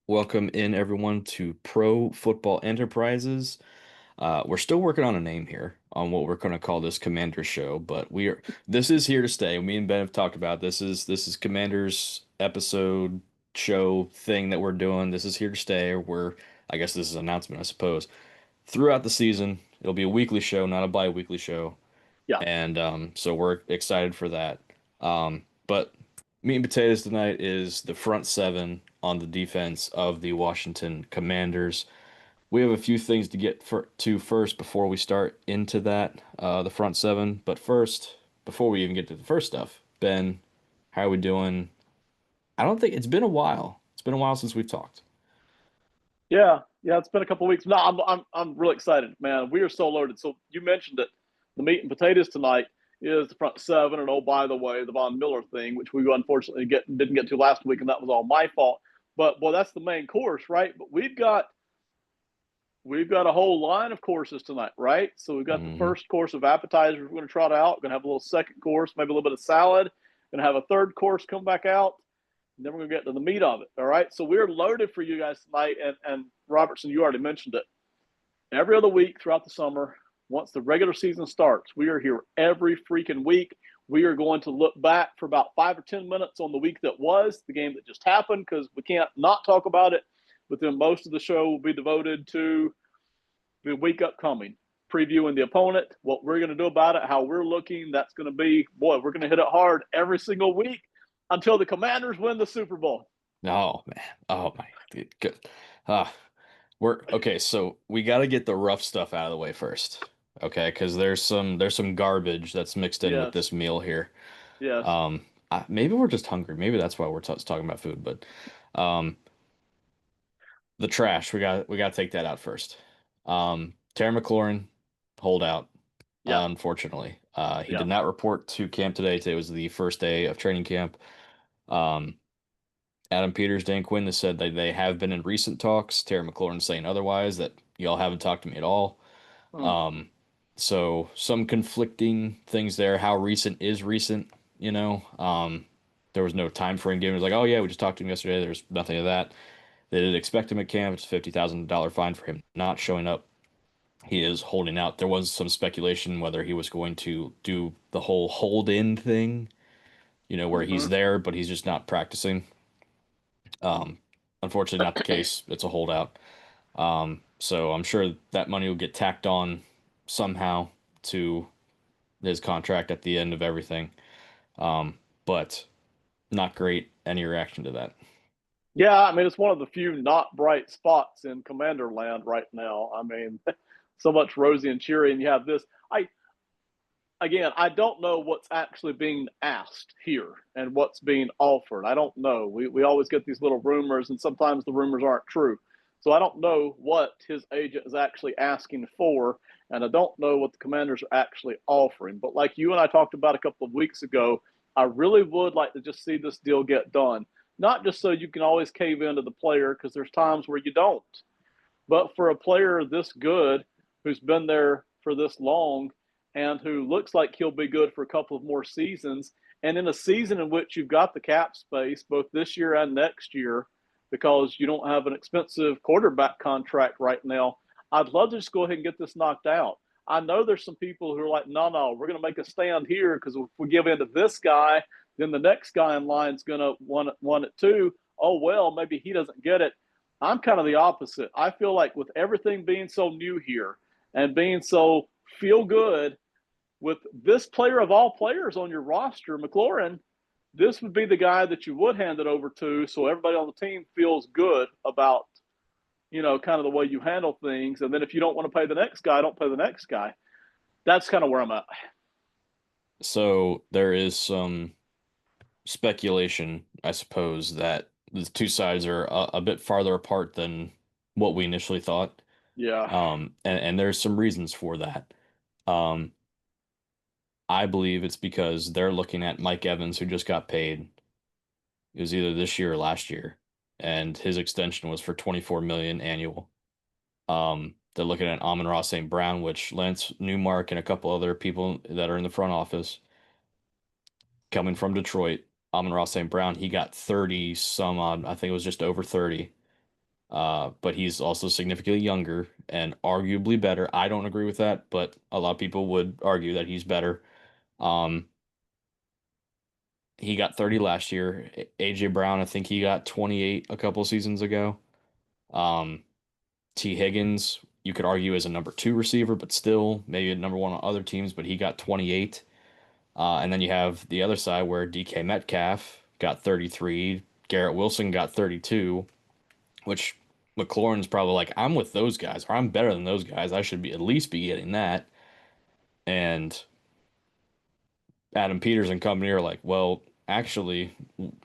Welcome in everyone to Pro Football Enterprises. We're still working on a name here on what we're going to call this Commander show, but this is here to stay. Me and Ben have talked about this is Commander's episode show thing that we're doing. This is here to stay. I guess this is an announcement, I suppose. Throughout the season, it'll be a weekly show, not a bi-weekly show. Yeah, And so we're excited for that. But meat and potatoes tonight is the front seven on the defense of the Washington Commanders. We have a few things to to first before we start into that, the front seven. But first, before we even get to the first stuff, Ben, how are we doing? I don't think it's been a while. It's been a while since we've talked. yeah. It's been a couple of weeks. No, I'm really excited, man. We are so loaded. So you mentioned it. The meat and potatoes tonight is the front seven, and oh, by the way, the Von Miller thing, which we unfortunately didn't get to last week, and that was all my fault. But boy, that's the main course, right? But we've got a whole line of courses tonight, right? So we've got the Hmm. first course of appetizers we're going to trot out. We're going to have a little second course, maybe a little bit of salad. Going to have a third course come back out. And then we're going to get to the meat of it. All right. So we're loaded for you guys tonight. And Robertson, you already mentioned it. Every other week throughout the summer, once the regular season starts, we are here every freaking week. We are going to look back for about 5 or 10 minutes on the week that was, the game that just happened, because we can't not talk about it. But then most of the show will be devoted to the week upcoming, previewing the opponent, what we're going to do about it, how we're looking. That's going to be, boy, we're going to hit it hard every single week until the Commanders win the Super Bowl. Oh man. Oh my. Good. Ah, we're okay, so we got to get the rough stuff out of the way first. Okay, because there's some garbage that's mixed in with Yes, this meal here. yes, Maybe we're just hungry. Maybe that's why we're t talking about food. But um, the trash we got to take that out first. Terry McLaurin holdout. yeah, Unfortunately, he yeah. did not report to camp today. Today was the first day of training camp. Um, Adam Peters, Dan Quinn has said that they have been in recent talks. Terry McLaurin saying otherwise, that y'all haven't talked to me at all. Hmm. Um, so some conflicting things there. How recent is recent? You know, there was no time frame given. It was like, oh yeah, we just talked to him yesterday. There's nothing of that. They did expect him at camp. It's a $50,000 fine for him not showing up. He is holding out. There was some speculation whether he was going to do the whole hold in thing, where Mm-hmm. he's there, but he's just not practicing. Um, Unfortunately, not the case. It's a holdout. So I'm sure that money will get tacked on somehow to his contract at the end of everything. But not great. Any reaction to that? Yeah, I mean, it's one of the few not bright spots in Commander Land right now. I mean, so much rosy and cheery, and you have this. I don't know what's actually being asked here and what's being offered. I don't know. We always get these little rumors, and sometimes the rumors aren't true. So I don't know what his agent is actually asking for, and I don't know what the Commanders are actually offering. But like you and I talked about a couple of weeks ago, I really would like to just see this deal get done. Not just so you can always cave into the player, because there's times where you don't, but for a player this good, who's been there for this long, and who looks like he'll be good for a couple of more seasons, and in a season in which you've got the cap space both this year and next year, because you don't have an expensive quarterback contract right now, I'd love to just go ahead and get this knocked out. I know there's some people who are like, no, we're going to make a stand here because if we give in to this guy, then the next guy in line is going to want it too. Oh, well, maybe he doesn't get it. I'm kind of the opposite. I feel like with everything being so new here and being so feel good with this player of all players on your roster, McLaurin, this would be the guy that you would hand it over to so everybody on the team feels good about, kind of the way you handle things. And then if you don't want to pay the next guy, don't pay the next guy. That's kind of where I'm at. So there is some speculation, I suppose, that the two sides are a bit farther apart than what we initially thought. Yeah. And there's some reasons for that. Um, I believe it's because they're looking at Mike Evans, who just got paid. It was either this year or last year, and his extension was for 24 million annual. They're looking at Amon-Ra St. Brown, which Lance Newmark and a couple other people that are in the front office coming from Detroit. Amon-Ra St. Brown, he got 30 some odd. I think it was just over 30. But he's also significantly younger and arguably better. I don't agree with that, but a lot of people would argue that he's better. Um, he got 30 last year. AJ Brown, I think he got 28 a couple seasons ago. Um, T. Higgins, you could argue as a number two receiver, but still maybe a number one on other teams, but he got 28. And then you have the other side where DK Metcalf got 33, Garrett Wilson got 32, which McLaurin's probably like, I'm with those guys, or I'm better than those guys. I should be at least be getting that. And Adam Peters and company are like, well, actually,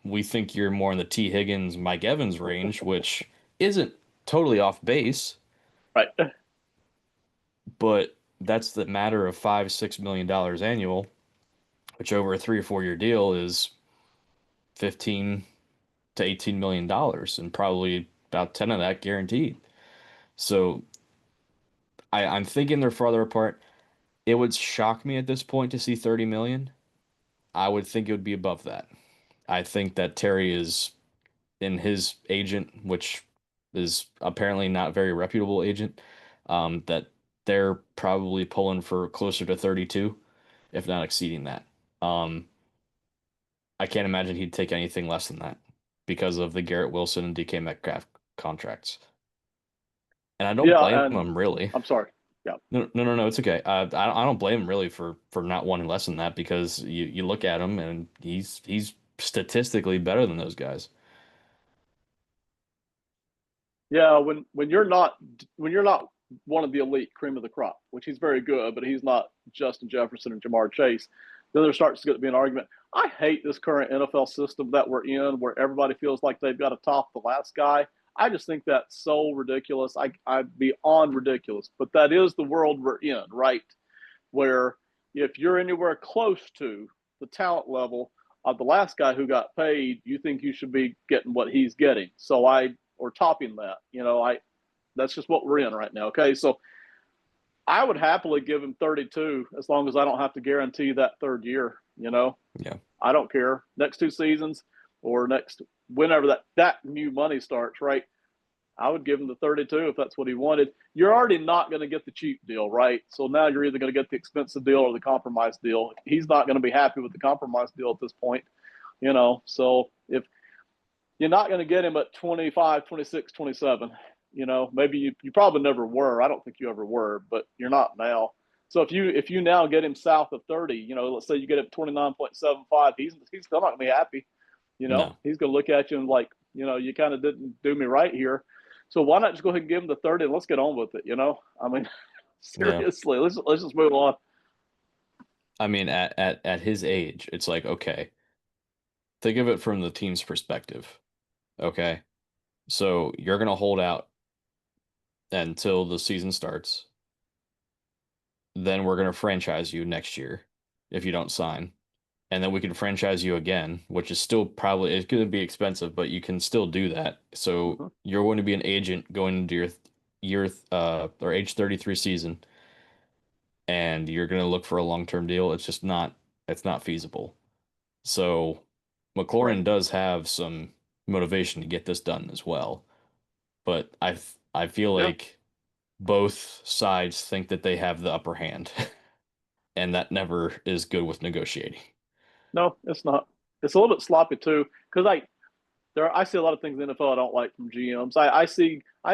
we think you're more in the T. Higgins, Mike Evans range, which isn't totally off base, Right. but that's the matter of $5-6 million annual, which over a 3 or 4 year deal is 15 to 18 million dollars, and probably about 10 of that guaranteed. So I'm thinking they're farther apart. It would shock me at this point to see 30 million. I would think it would be above that. I think that Terry is in his agent, which is apparently not very reputable agent, that they're probably pulling for closer to 32, if not exceeding that. Um, I can't imagine he'd take anything less than that because of the Garrett Wilson and DK Metcalf contracts. And I don't Yeah, blame and him really. I'm sorry. Yeah. No, no, no, no, it's okay. I don't blame him really for not wanting less than that because you look at him and he's statistically better than those guys. Yeah, when you're not one of the elite cream of the crop, which he's very good, but he's not Justin Jefferson and Jamar Chase, then there starts to get to be an argument. I hate this current NFL system that we're in where everybody feels like they've got to top the last guy. I just think that's so ridiculous. I beyond ridiculous. But that is the world we're in, right? Where if you're anywhere close to the talent level of the last guy who got paid, you think you should be getting what he's getting. So I or topping that. That's just what we're in right now. Okay, so I would happily give him 32 as long as I don't have to guarantee that third year. Yeah. I don't care next 2 seasons or next whenever that new money starts. Right, I would give him the 32 if that's what he wanted. You're already not going to get the cheap deal, right? So now you're either going to get the expensive deal or the compromise deal. He's not going to be happy with the compromise deal at this point. So if you're not going to get him at 25, 26, 27. Maybe you probably never were. I don't think you ever were, but you're not now. So if you now get him south of 30, let's say you get him 29.75, he's still not going to be happy. No. He's going to look at you and like, you kind of didn't do me right here. So why not just go ahead and give him the 30 and let's get on with it, I mean, Yeah. seriously, let's just move on. I mean, at his age, it's like, okay, think of it from the team's perspective. Okay. So you're gonna hold out until the season starts. Then we're gonna franchise you next year if you don't sign. And then we can franchise you again, which is still probably it's gonna be expensive, but you can still do that. So Mm-hmm. you're going to be an agent going into your year or age 33 season, and you're gonna look for a long-term deal. It's not feasible. So Right. McLaurin does have some motivation to get this done as well. But I feel Yeah. like both sides think that they have the upper hand, and that never is good with negotiating. No, it's not. It's a little bit sloppy too, because I see a lot of things in the NFL I don't like from GMs. I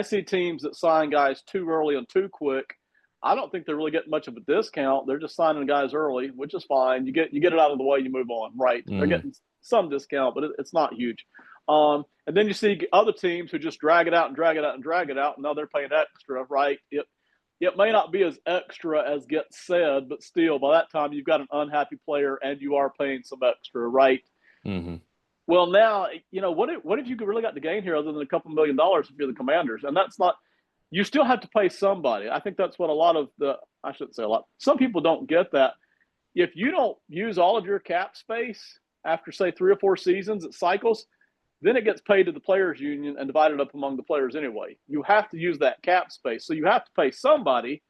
see teams that sign guys too early and too quick. I don't think they're really getting much of a discount. They're just signing guys early, which is fine. You get it out of the way, you move on. Right? They're Hmm. getting some discount, but it's not huge. And then you see other teams who just drag it out and drag it out and drag it out, and now they're paying extra. Right? It may not be as extra as gets said, but still, by that time you've got an unhappy player and you are paying some extra. Right? Hmm. Well, now what if you really got to gain here other than a couple $1 million if you're the Commanders, and that's not. You still have to pay somebody. I think that's what a lot of the. I shouldn't say a lot. Some people don't get that. If you don't use all of your cap space after say 3 or 4 seasons, it cycles. Then it gets paid to the players' union and divided up among the players anyway. You have to use that cap space, so you have to pay somebody.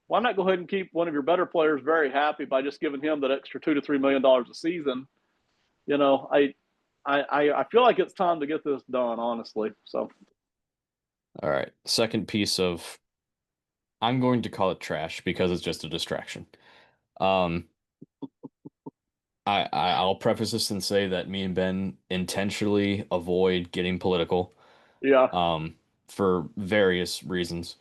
Why not go ahead and keep one of your better players very happy by just giving him that extra $2 to $3 million a season? I feel like it's time to get this done, honestly. So All right. Second piece of, I'm going to call it trash because it's just a distraction. Um, I'll preface this and say that me and Ben intentionally avoid getting political, Yeah, um, for various reasons.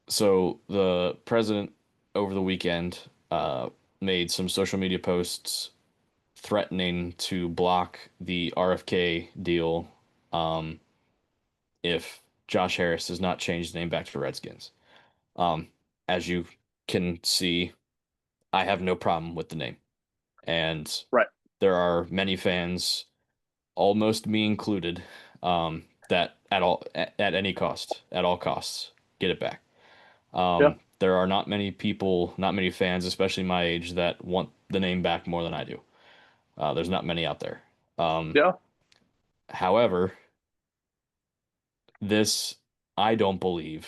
So the president over the weekend made some social media posts threatening to block the RFK deal um, if Josh Harris does not change his name back to Redskins. Um, as you can see, I have no problem with the name, and right. there are many fans, almost me included, that at any cost, at all costs, get it back. Yeah, There are not many people, not many fans, especially my age, that want the name back more than I do. There's not many out there. Um, yeah, however, this I don't believe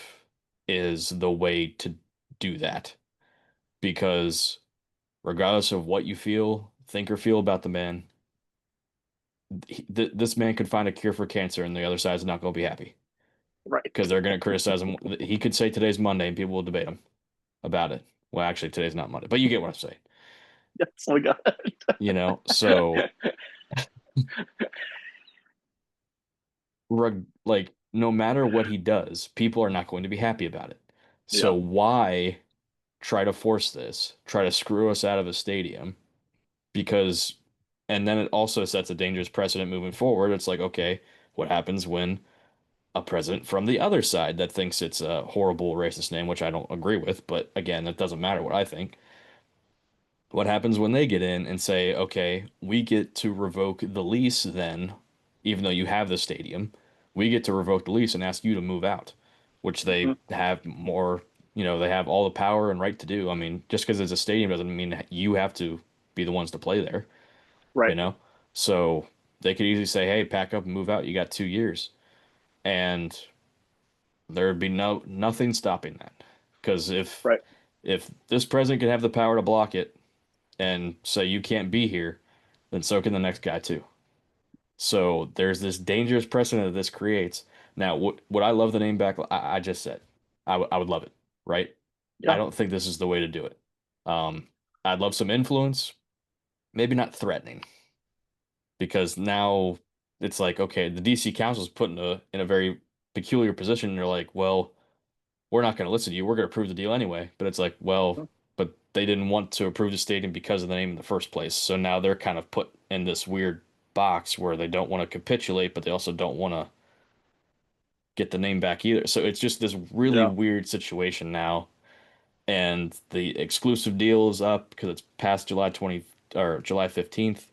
is the way to do that because regardless of what you think or feel about the man, this man could find a cure for cancer and the other side's not going to be happy right. because they're going to criticize him. He could say today's Monday and people will debate him about it. Well, actually, today's not Monday, but you get what I'm saying. Yes, we got So it. like no matter what he does, people are not going to be happy about it. So Yeah, why try to force this, try to screw us out of a stadium? Because, and then it also sets a dangerous precedent moving forward. It's like, okay, what happens when a president from the other side that thinks it's a horrible racist name, which I don't agree with, but again, it doesn't matter what I think. What happens when they get in and say, okay, we get to revoke the lease then, even though you have the stadium, we get to revoke the lease and ask you to move out, which they mhm, have more, they have all the power and right to do. I mean, just because it's a stadium doesn't mean that you have to be the ones to play there, you right, know? So they could easily say, hey, pack up and move out. You got 2 years. And there'd be nothing stopping that. Because right. if this president can have the power to block it, and say you can't be here, then so can the next guy too. So there's this dangerous precedent that this creates. Now, would I love the name back? I just said I would love it, right? I Yeah, don't think this is the way to do it. Um, I'd love some influence, maybe not threatening, because now it's like, okay, the DC Council's put in a very peculiar position. And they're like, well, we're not going to listen to you. We're going to approve the deal anyway. But it's like, well, mhm, but they didn't want to approve the stadium because of the name in the first place. So now they're kind of put in this weird box where they don't want to capitulate, but they also don't want to get the name back either. So it's just this really yeah. weird situation now. And the exclusive deal is up because it's past July 20 or July 15th.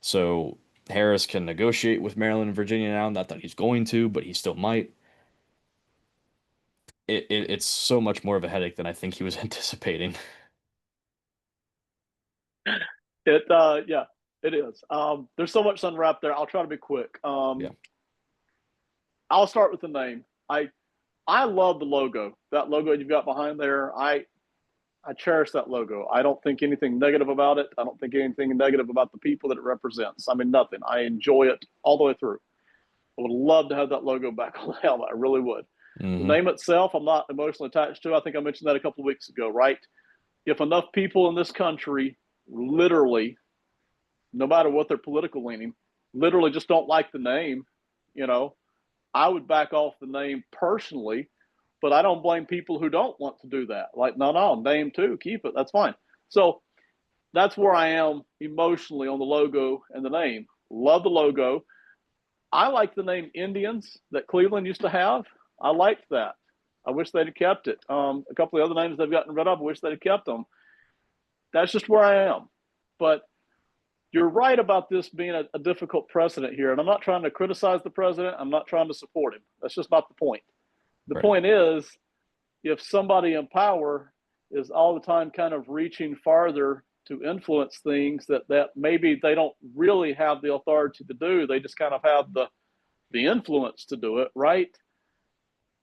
So Harris can negotiate with Maryland and Virginia now. Not that he's going to, but he still might. It's so much more of a headache than I think he was anticipating. Yeah, it is. There's so much unwrapped there. I'll try to be quick. Yeah. I'll start with the name. I love the logo. That logo you've got behind there. I cherish that logo. I don't think anything negative about it. I don't think anything negative about the people that it represents. I mean, nothing. I enjoy it all the way through. I would love to have that logo back on the helmet. I really would. The Hmm. name itself, I'm not emotionally attached to. I think I mentioned that a couple of weeks ago, right? If enough people in this country literally, no matter what their political leaning, literally just don't like the name, you know, I would back off the name personally, but I don't blame people who don't want to do that. Like, no, no, name too, keep it. That's fine. So that's where I am emotionally on the logo and the name. Love the logo. I like the name Indians that Cleveland used to have. I liked that. I wish they'd have kept it. A couple of other names they've gotten rid of, I wish they'd have kept them. That's just where I am. But you're right about this being a difficult precedent here. And I'm not trying to criticize the president. I'm not trying to support him. That's just not the point. The Right. point is, if somebody in power is all the time kind of reaching farther to influence things that maybe they don't really have the authority to do, they just kind of have the influence to do it, right?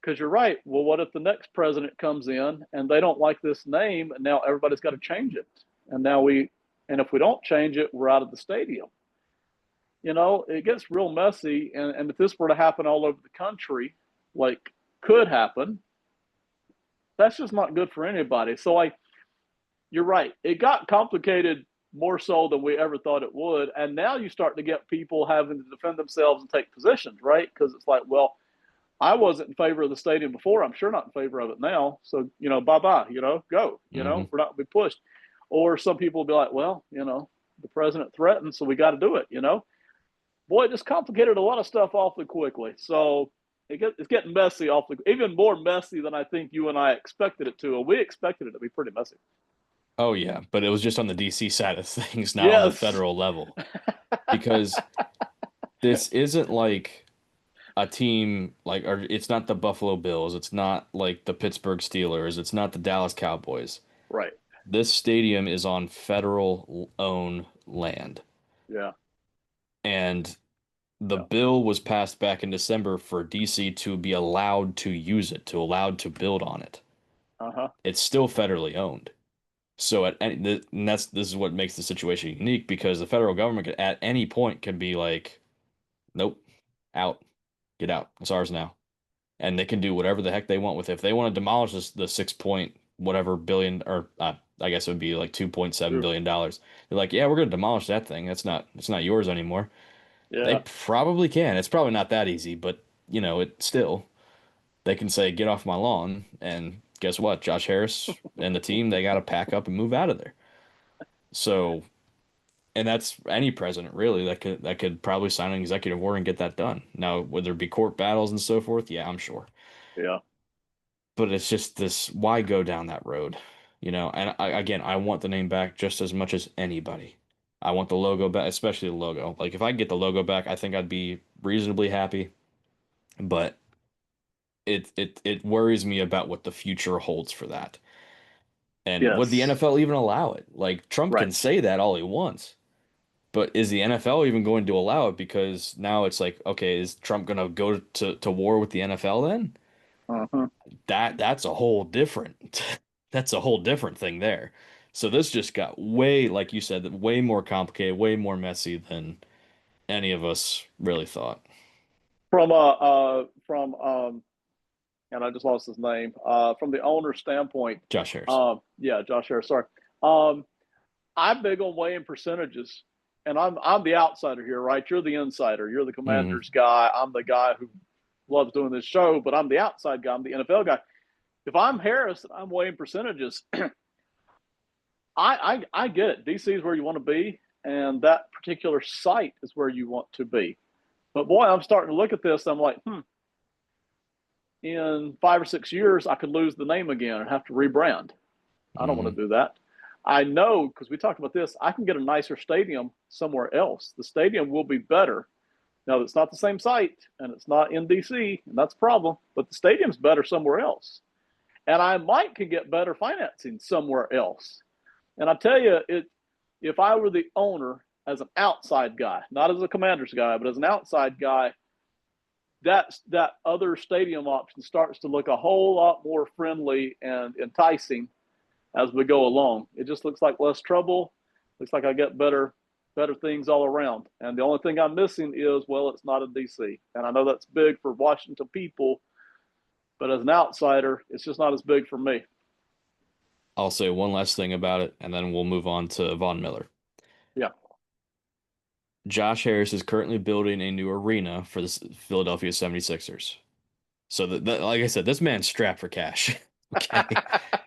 Because you're right. Well, what if the next president comes in and they don't like this name, and now everybody's got to change it, and and if we don't change it, we're out of the stadium. It gets real messy, and if this were to happen all over the country, like could happen, that's just not good for anybody. So like you're right. It got complicated more so than we ever thought it would. And now you start to get people having to defend themselves and take positions, right? Because it's like, well, I wasn't in favor of the stadium before. I'm sure not in favor of it now. So, bye bye, go, Hmm. we're not going to be pushed. Or some people will be like, well, the president threatened, so we got to do it. Boy, it just complicated a lot of stuff awfully quickly. So it's getting messy awfully, even more messy than I think you and I expected it to. We expected it to be pretty messy. Oh yeah, but it was just on the DC side of things, not on the Yes. federal level, because this isn't like a team like, or it's not the Buffalo Bills, it's not like the Pittsburgh Steelers, it's not the Dallas Cowboys. Right. This stadium is on federal owned land, Yeah. and the Yeah. bill was passed back in December for DC to be allowed to use it, to allowed to build on it. Uh-huh. It's still federally owned. So at any, and this is what makes the situation unique because the federal government at any point can be like, nope, out, get out. It's ours now, and they can do whatever the heck they want with it. If they want to demolish the 6 point whatever billion, or I guess it would be like 2.7 True. billion dollars. They're like, yeah, we're gonna demolish that thing. It's not yours anymore. They Yeah. probably can. It's probably not that easy, but it still they can say, get off my lawn, and guess what? Josh Harris and the team, they got to pack up and move out of there. So, and that's any president really that could probably sign an executive order and get that done. Now, would there be court battles and so forth? Yeah, I'm sure. Yeah. But it's just this, why go down that road? And again, I want the name back just as much as anybody. I want the logo back, especially the logo. Like if I could get the logo back, I think I'd be reasonably happy. But it worries me about what the future holds for that. And would the Yes. NFL even allow it? Like Trump Right. can say that all he wants. But is the NFL even going to allow it? Because now it's like, okay, is Trump going to go to war with the NFL then? Uh-huh. That's a whole different that's a whole different thing there. So this just got way, like you said, way more complicated, way more messy than any of us really thought. From and I just lost his name. From the owner standpoint, Josh Harris. yeah, Josh Harris, sorry. Um, I'm big on weighing percentages, and I'm the outsider here, right? You're the insider. You're the Hmm. Commanders guy. I'm the guy who loves doing this show, but I'm the outside guy. I'm the NFL guy. If I'm Harris and I'm weighing percentages, I get it. DC is where you want to be, and that particular site is where you want to be. But boy, I'm starting to look at this. I'm like, in 5 or 6 years, I could lose the name again and have to rebrand. I don't want Hmm. to do that. I know because we talked about this. I can get a nicer stadium somewhere else. The stadium will be better. Now, it's not the same site and it's not in DC, and that's a problem, but the stadium's better somewhere else. And I might can get better financing somewhere else. And I tell you, if I were the owner as an outside guy, not as a Commanders guy, but as an outside guy, that other stadium option starts to look a whole lot more friendly and enticing as we go along. It just looks like less trouble. Looks like I get better things all around. And the only thing I'm missing is, well, it's not in DC. And I know that's big for Washington people, but as an outsider, it's just not as big for me. I'll say one last thing about it, and then we'll move on to Von Miller. Yeah. Josh Harris is currently building a new arena for the Philadelphia 76ers. So like I said, this man's strapped for cash. Okay.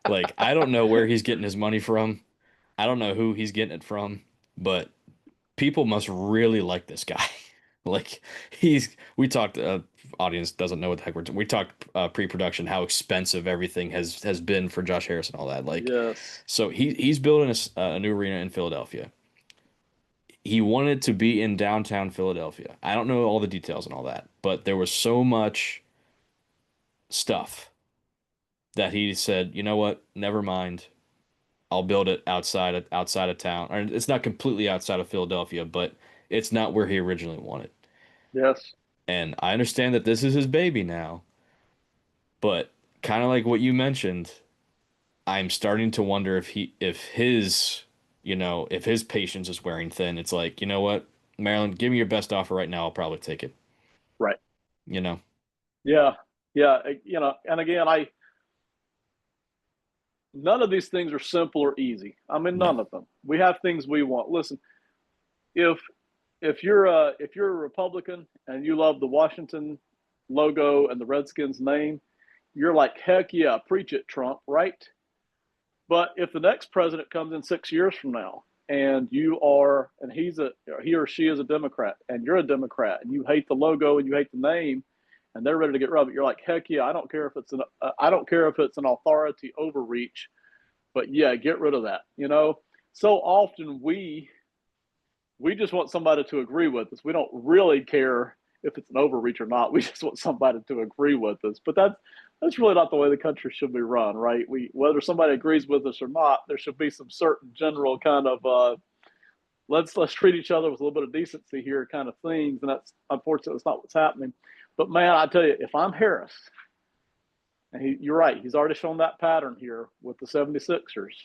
Like I don't know where he's getting his money from. I don't know who he's getting it from, but people must really like this guy. Like we talked, audience doesn't know what the heck we talked pre-production, how expensive everything has been for Josh Harris and all that. Like, Yes. so he's building a new arena in Philadelphia. He wanted to be in downtown Philadelphia. I don't know all the details and all that, but there was so much stuff that he said, you know what, never mind. I'll build it outside of town. Or it's not completely outside of Philadelphia, but it's not where he originally wanted. Yes. And I understand that this is his baby now, but kind of like what you mentioned, I'm starting to wonder if his patience is wearing thin. It's like, you know what, Maryland, give me your best offer right now. I'll probably take it. Right. You know. Yeah. Yeah, and again, I none of these things are simple or easy. I mean, No. none of them. We have things we want. Listen, if if you're a Republican and you love the Washington logo and the Redskins name, you're like, heck yeah, preach it, Trump, right? But if the next president comes in 6 years from now and you are, and he or she is a Democrat and you're a Democrat and you hate the logo and you hate the name, and they're ready to get rid of it, you're like, heck yeah, I don't care if it's an authority overreach, but yeah, get rid of that. So often we just want somebody to agree with us. We don't really care if it's an overreach or not. We just want somebody to agree with us. But that's really not the way the country should be run, right? We Whether somebody agrees with us or not, there should be some certain general kind of let's treat each other with a little bit of decency here kind of things. And that's unfortunately that's not what's happening. But man, I tell you, if I'm Harris, and you're right, he's already shown that pattern here with the 76ers.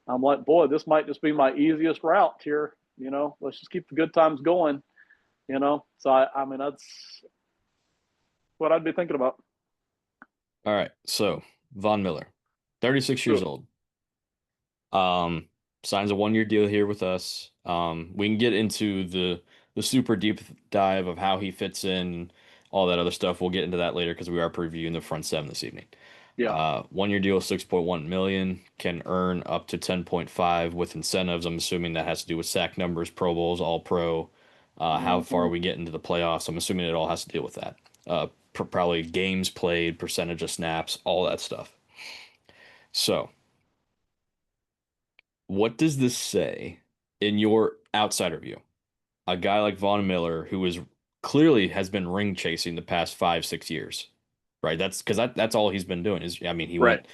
I'm like, boy, this might just be my easiest route here. Let's just keep the good times going. So I mean, that's what I'd be thinking about. All right. So Von Miller, 36 years Ugh. old. Um, Signs a 1 year deal here with us. We can get into the super deep dive of how he fits in, all that other stuff. We'll get into that later because we are previewing the front seven this evening. Yeah. 1 year deal, 6.1 million, can earn up to 10.5 with incentives. I'm assuming that has to do with sack numbers, Pro Bowls, All Pro, how far Mm-hmm. we get into the playoffs. I'm assuming it all has to deal with that. Probably games played, percentage of snaps, all that stuff. So, what does this say in your outsider view? A guy like Von Miller, who is clearly has been ring chasing the past 5, 6 years, right? That's because that's all he's been doing is, I mean, Right.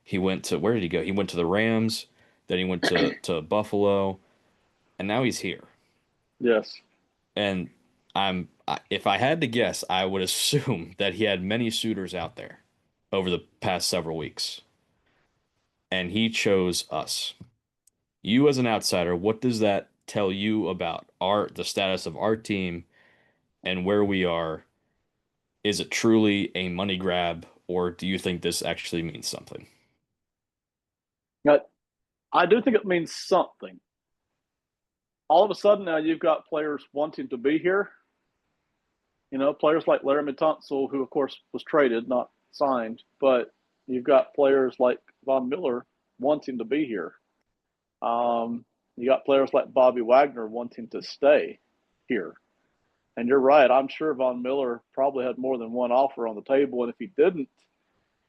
he went to, where did he go? He went to the Rams, then he went to Buffalo, and now he's here. Yes. And if I had to guess, I would assume that he had many suitors out there over the past several weeks, and he chose us. You as an outsider, what does that tell you about the status of our team and where we are? Is it truly a money grab, or do you think this actually means something? But I do think it means something. All of a sudden now you've got players wanting to be here. Players like Laramie Tunsil, who of course was traded, not signed, but you've got players like Von Miller wanting to be here. You got players like Bobby Wagner wanting to stay here. And you're right. I'm sure Von Miller probably had more than one offer on the table. And if he didn't,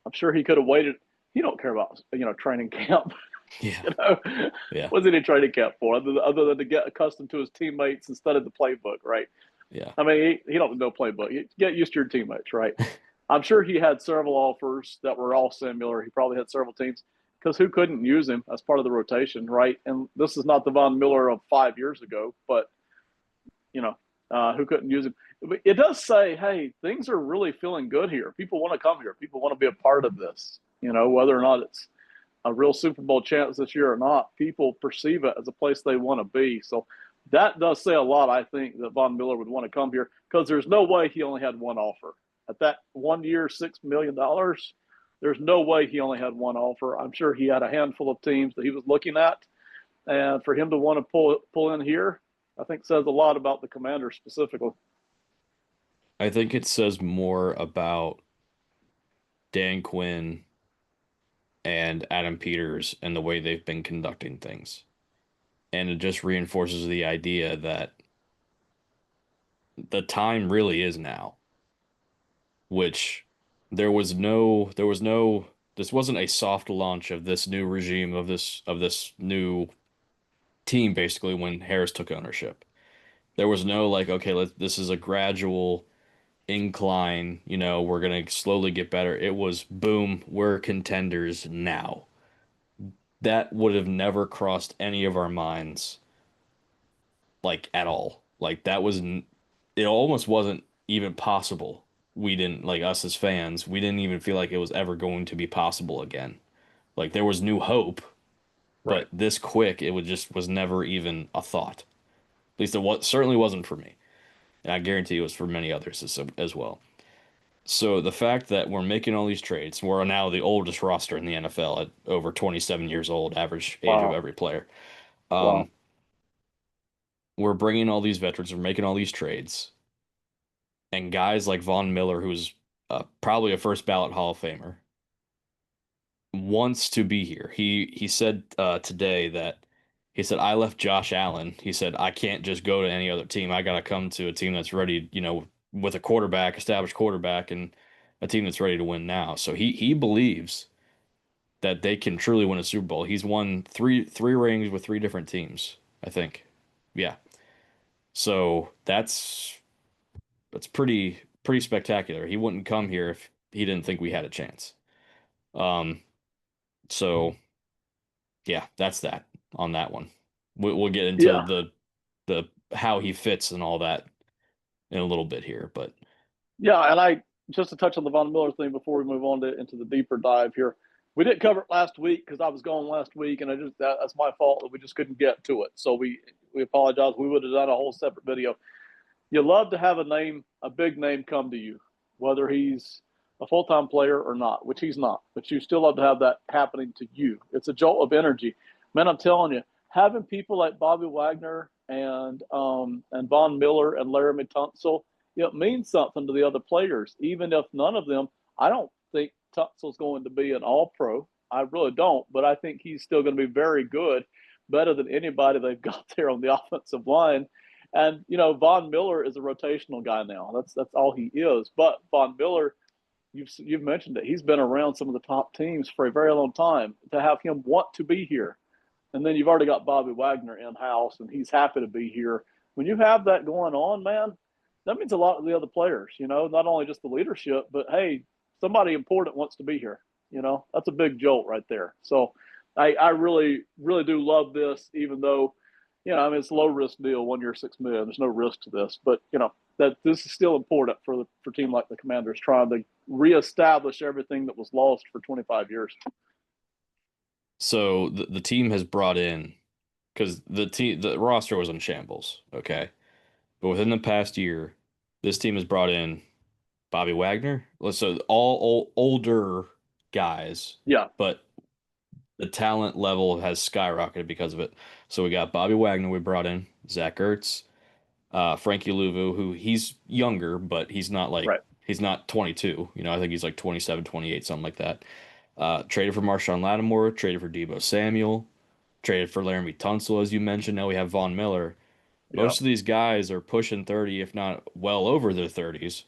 I'm sure he could have waited. He don't care about training camp. Yeah, you know, yeah, what's any training camp for other than to get accustomed to his teammates and study the playbook, right? yeah. I mean, he don't know playbook. You get used to your teammates, right? I'm sure he had several offers that were all similar. He probably had several teams because who couldn't use him as part of the rotation, right? And this is not the Von Miller of 5 years ago, but you know, who couldn't use him. It does say, hey, things are really feeling good here. People want to come here. People want to be a part of this. Whether or not it's a real Super Bowl chance this year or not, people perceive it as a place they want to be. So that does say a lot, I think, that Von Miller would want to come here because there's no way he only had one offer. At that 1 year, $6 million, there's no way he only had one offer. I'm sure he had a handful of teams that he was looking at. And for him to want to pull in here, I think says a lot about the commander specifically. I think it says more about Dan Quinn and Adam Peters and the way they've been conducting things. And it just reinforces the idea that the time really is now, which this wasn't a soft launch of this new regime of this new team basically when Harris took ownership. There was no like, okay, this is a gradual incline, we're gonna slowly get better. It was boom, we're contenders now. That would have never crossed any of our minds, like at all. Like it almost wasn't even possible. We didn't, like us as fans, we didn't even feel like it was ever going to be possible again. Like there was new hope, Right. but this quick, was never even a thought. At least certainly wasn't for me. And I guarantee it was for many others as well. So the fact that we're making all these trades, we're now the oldest roster in the NFL at over 27 years old, average age of Wow. every player. Wow. Um, we're bringing all these veterans, we're making all these trades, and guys like Von Miller, who's probably a first ballot Hall of Famer, wants to be here. He said today that he said I left Josh Allen. He said I can't just go to any other team. I got to come to a team that's ready, with a quarterback, established quarterback, and a team that's ready to win now. So he believes that they can truly win a Super Bowl. He's won three rings with three different teams, I think. Yeah. So that's pretty spectacular. He wouldn't come here if he didn't think we had a chance. Um, so yeah, that's that on that one. We'll get into Yeah. the how he fits and all that in a little bit here, but Yeah. And I, just to touch on the Von Miller thing before we move on into the deeper dive here, we didn't cover it last week because I was gone last week, and that's my fault that we just couldn't get to it. So we apologize. We would have done a whole separate video. You love to have a big name come to you, whether he's a full time player or not, which he's not, but you still love to have that happening to you. It's a jolt of energy. Man, I'm telling you, having people like Bobby Wagner and Von Miller and Laramie Tunsil, it means something to the other players, even if none of them. I don't think Tunsil's going to be an All Pro. I really don't, but I think he's still going to be very good, better than anybody they've got there on the offensive line. And Von Miller is a rotational guy now. That's all he is. But Von Miller, you've mentioned it. He's been around some of the top teams for a very long time. To have him want to be here, and then you've already got Bobby Wagner in house, and he's happy to be here. When you have that going on, man, that means a lot to the other players. Not only just the leadership, but hey, somebody important wants to be here. That's a big jolt right there. So I really, really do love this, even though, I mean, it's a low risk deal, 1 year, 6 million. There's no risk to this, but that this is still important for a team like the Commanders trying to reestablish everything that was lost for 25 years. so the team has brought in because the roster was in shambles, okay? But within the past year, this team has brought in Bobby Wagner. So all older guys, Yeah, but the talent level has skyrocketed because of it. So we got Bobby Wagner we brought in, Zach Ertz, Frankie Louvu, who he's younger, but right. he's not 22. I think he's like 27, 28, something like that. Traded for Marshawn Lattimore, traded for Deebo Samuel, traded for Laramie Tunsil, as you mentioned. Now we have Von Miller. Yeah, Most of these guys are pushing 30, if not well over their 30s.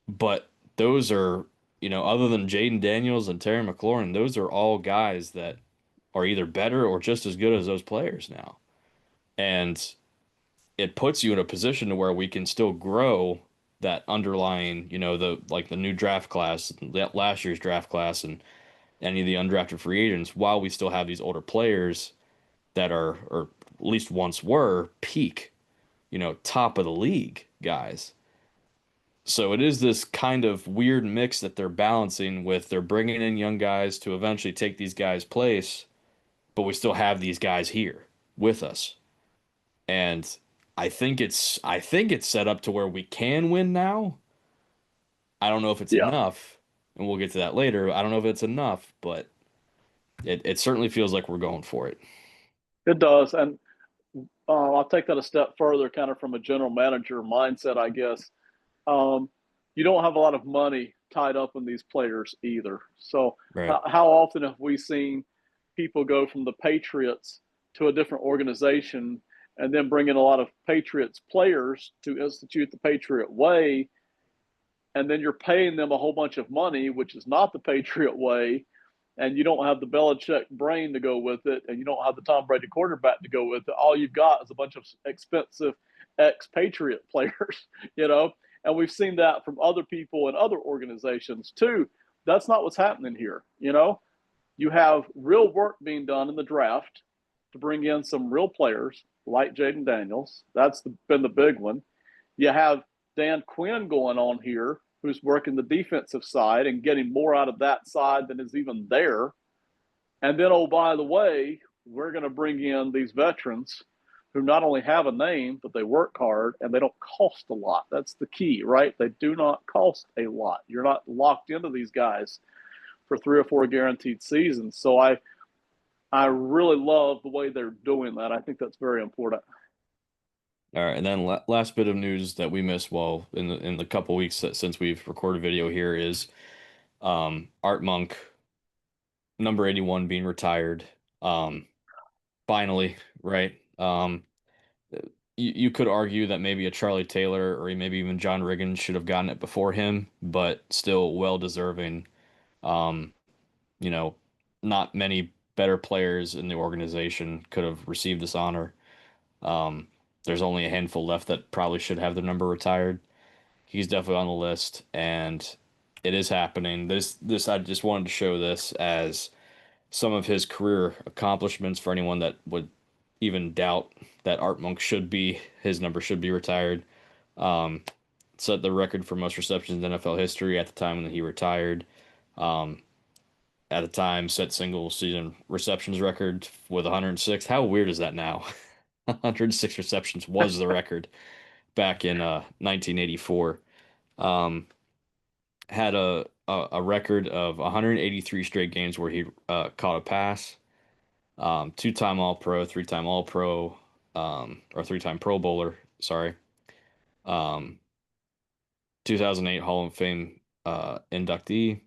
But those are, other than Jaden Daniels and Terry McLaurin, those are all guys that are either better or just as good as those players now. And it puts you in a position to where we can still grow that underlying, the new draft class, that last year's draft class, and any of the undrafted free agents, while we still have these older players that are, or at least once were, peak, top of the league guys. So it is this kind of weird mix that they're balancing with they're bringing in young guys to eventually take these guys' place, but we still have these guys here with us. And I think it's set up to where we can win now. I don't know if it's yeah, enough, and we'll get to that later. I don't know if it's enough, but it certainly feels like we're going for it. it does. And I'll take that a step further, kind of from a general manager mindset, I guess. Um, you don't have a lot of money tied up in these players either. So Right. how often have we seen people go from the Patriots to a different organization and then bring in a lot of Patriots players to institute the Patriot way, and then you're paying them a whole bunch of money, which is not the Patriot way, and you don't have the Belichick brain to go with it, and you don't have the Tom Brady quarterback to go with it. All you've got is a bunch of expensive ex-Patriot players, you know. And we've seen that from other people and other organizations too. That's not what's happening here. You have real work being done in the draft to bring in some real players like Jaden Daniels. Been the big one. You have Dan Quinn going on here, who's working the defensive side and getting more out of that side than is even there. And then, oh, by the way, we're going to bring in these veterans who not only have a name, but they work hard and they don't cost a lot. That's the key, right? They do not cost a lot. You're not locked into these guys for 3 or 4 guaranteed seasons. So I really love the way they're doing that. I think that's very important. All right, and then last bit of news that we missed while in the couple weeks since we've recorded video here is Art Monk, number 81, being retired. Um, Finally, right? You could argue that maybe a Charlie Taylor or maybe even John Riggins should have gotten it before him, but still well deserving. Um, you know, not many better players in the organization could have received this honor. Um, there's only a handful left that probably should have their number retired. He's definitely on the list, and it is happening. This I just wanted to show this as some of his career accomplishments for anyone that would even doubt that Art Monk should be his number should be retired. Um, Set the record for most receptions in NFL history at the time when he retired. Um, at the time, set single season receptions record with 106. How weird is that now? 106 receptions was the record back in 1984. Um, had a record of 183 straight games where he caught a pass. Two-time All-Pro, three-time All-Pro, or three-time Pro Bowler. Sorry. Um, 2008 Hall of Fame inductee,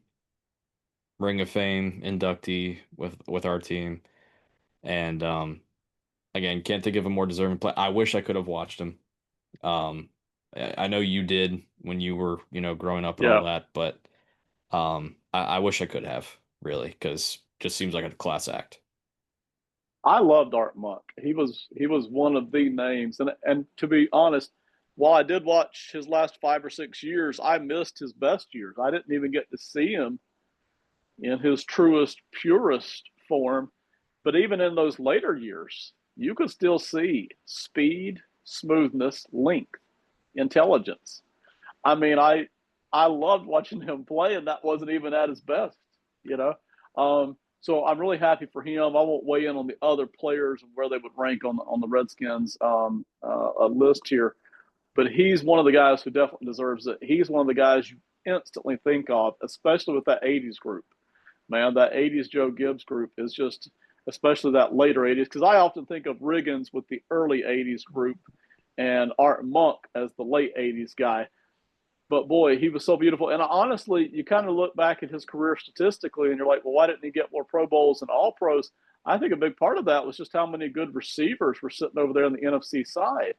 Ring of Fame inductee with our team, and again, can't think of a more deserving play. I wish I could have watched him. Um, I know you did when you were, growing up and all Yeah. that, but I wish I could have really, because just seems like a class act. I loved Art Monk. He was one of the names, and to be honest, while I did watch his last 5 or 6 years, I missed his best years. I didn't even get to see him in his truest, purest form. But even in those later years, you could still see speed, smoothness, length, intelligence. I mean, I loved watching him play, and that wasn't even at his best, you know. So I'm really happy for him. I won't weigh in on the other players and where they would rank on the Redskins list here, but he's one of the guys who definitely deserves it. He's one of the guys you instantly think of, especially with that '80s group. Man, that '80s Joe Gibbs group is just, especially that later '80s, because I often think of Riggins with the early '80s group and Art Monk as the late '80s guy. But boy, he was so beautiful. And honestly, you kind of look back at his career statistically and you're like, well, why didn't he get more Pro Bowls and All Pros? I think a big part of that was just how many good receivers were sitting over there on the NFC side,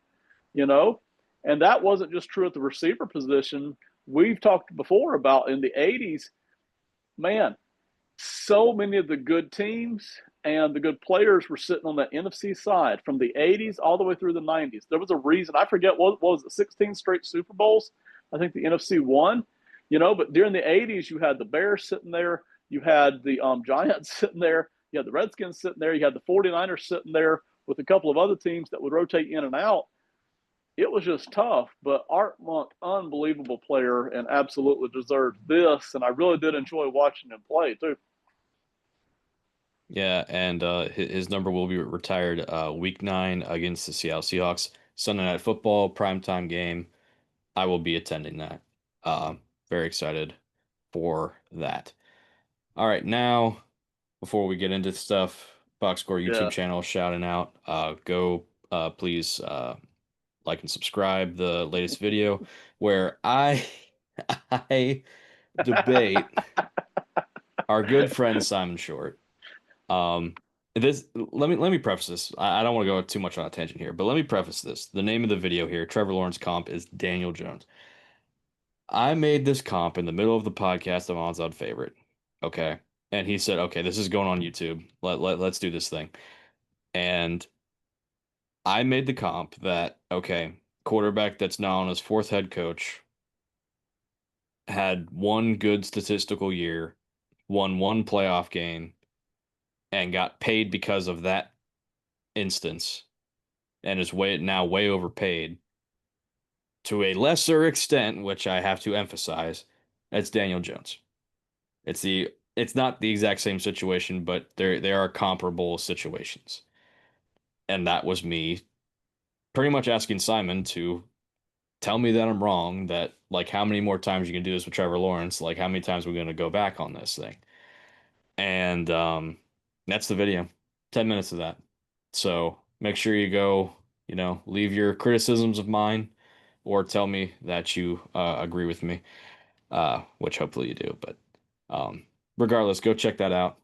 you know? And that wasn't just true at the receiver position. We've talked before about in the '80s, man, so many of the good teams and the good players were sitting on that NFC side from the '80s all the way through the '90s. There was a reason. I forget what was it, 16 straight Super Bowls. I think the NFC won. But during the '80s, you had the Bears sitting there, you had the Giants sitting there, you had the Redskins sitting there, you had the 49ers sitting there with a couple of other teams that would rotate in and out. It was just tough, but Art Monk, unbelievable player and absolutely deserved this. And I really did enjoy watching him play too. Yeah, and his number will be retired week 9 against the Seattle Seahawks. Sunday Night Football, primetime game. I will be attending that. Very excited for that. All right, now before we get into stuff, Box Score YouTube Yeah. channel shouting out. Go please like and subscribe the latest video where I I debate our good friend Simon Short. Um, this let me preface this. I don't want to go too much on a tangent here, but let me preface this. The name of the video here, Trevor Lawrence comp, is Daniel Jones. I made this comp in the middle of the podcast of On's Odd Favorite. Okay. And he said, okay, this is going on YouTube. Let's do this thing. And I made the comp that, okay, quarterback that's now on his fourth head coach had one good statistical year, won one playoff game, and got paid because of that instance, and is way overpaid to a lesser extent, which I have to emphasize. That's Daniel Jones. It's not the exact same situation, but there are comparable situations. And that was me pretty much asking Simon to tell me that I'm wrong, that like how many more times you can do this with Trevor Lawrence, like how many times we're going to go back on this thing. And that's the video. 10 minutes of that. So make sure you go, leave your criticisms of mine or tell me that you agree with me, which hopefully you do. But um, regardless, go check that out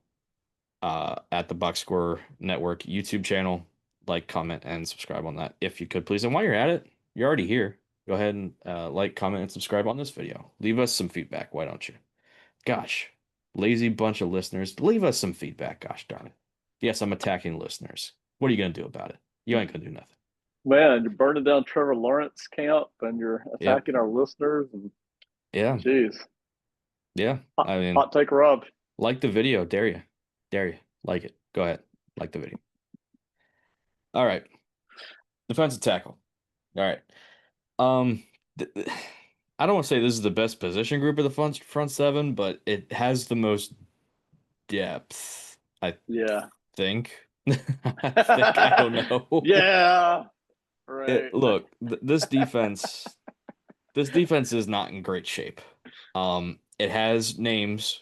at the Box Score Network YouTube channel. Like, comment, and subscribe on that if you could, please. And while you're at it, you're already here. Go ahead and like, comment, and subscribe on this video. Leave us some feedback. Why don't you? Gosh, lazy bunch of listeners. Leave us some feedback. Gosh darn it. Yes, I'm attacking listeners. What are you going to do about it? You ain't going to do nothing. Man, you're burning down Trevor Lawrence camp and you're Yep. attacking our listeners. And Yeah. geez, Yeah. hot, I mean, hot take Rob. like the video. Dare you. Dare you. Like it. Go ahead. Like the video. All right. Defensive tackle. All right. Um, th th- I don't want to say this is the best position group of the front seven, but it has the most depth, I Yeah. think. I think. I don't know. Yeah. Right. Look, th this defense is not in great shape. It has names.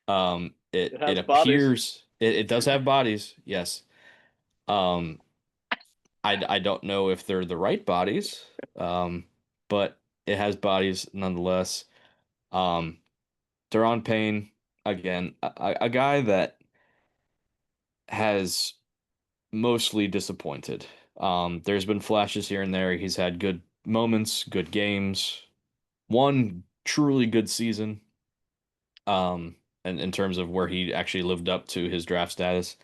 It It has bodies. appears it does have bodies, yes. Um, I don't know if they're the right bodies, but it has bodies nonetheless. Um, Daron Payne, again, a guy that has mostly disappointed. There's been flashes here and there. He's had good moments, good games, one truly good season. And in terms of where he actually lived up to his draft status.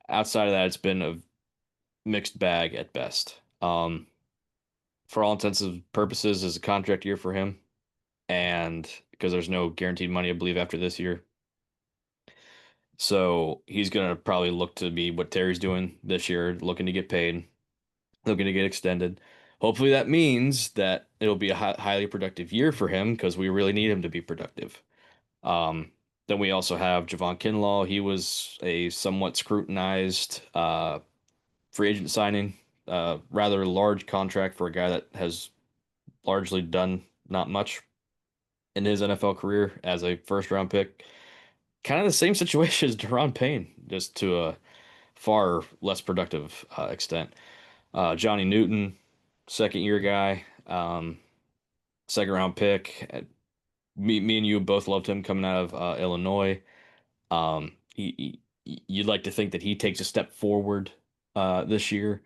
Outside of that, it's been a mixed bag at best. For all intents and purposes, is a contract year for him, and because there's no guaranteed money, I believe, after this year. So he's gonna probably look to be what Terry's doing this year, looking to get paid, looking to get extended. Hopefully that means that it'll be a highly productive year for him because we really need him to be productive. Um, then we also have Javon Kinlaw. He was a somewhat scrutinized free agent signing, rather large contract for a guy that has largely done not much in his NFL career as a first round pick. Kind of the same situation as Deron Payne, just to a far less productive extent. Johnny Newton, second year guy, second round pick. Me and you both loved him coming out of Illinois. You'd like to think that he takes a step forward this year.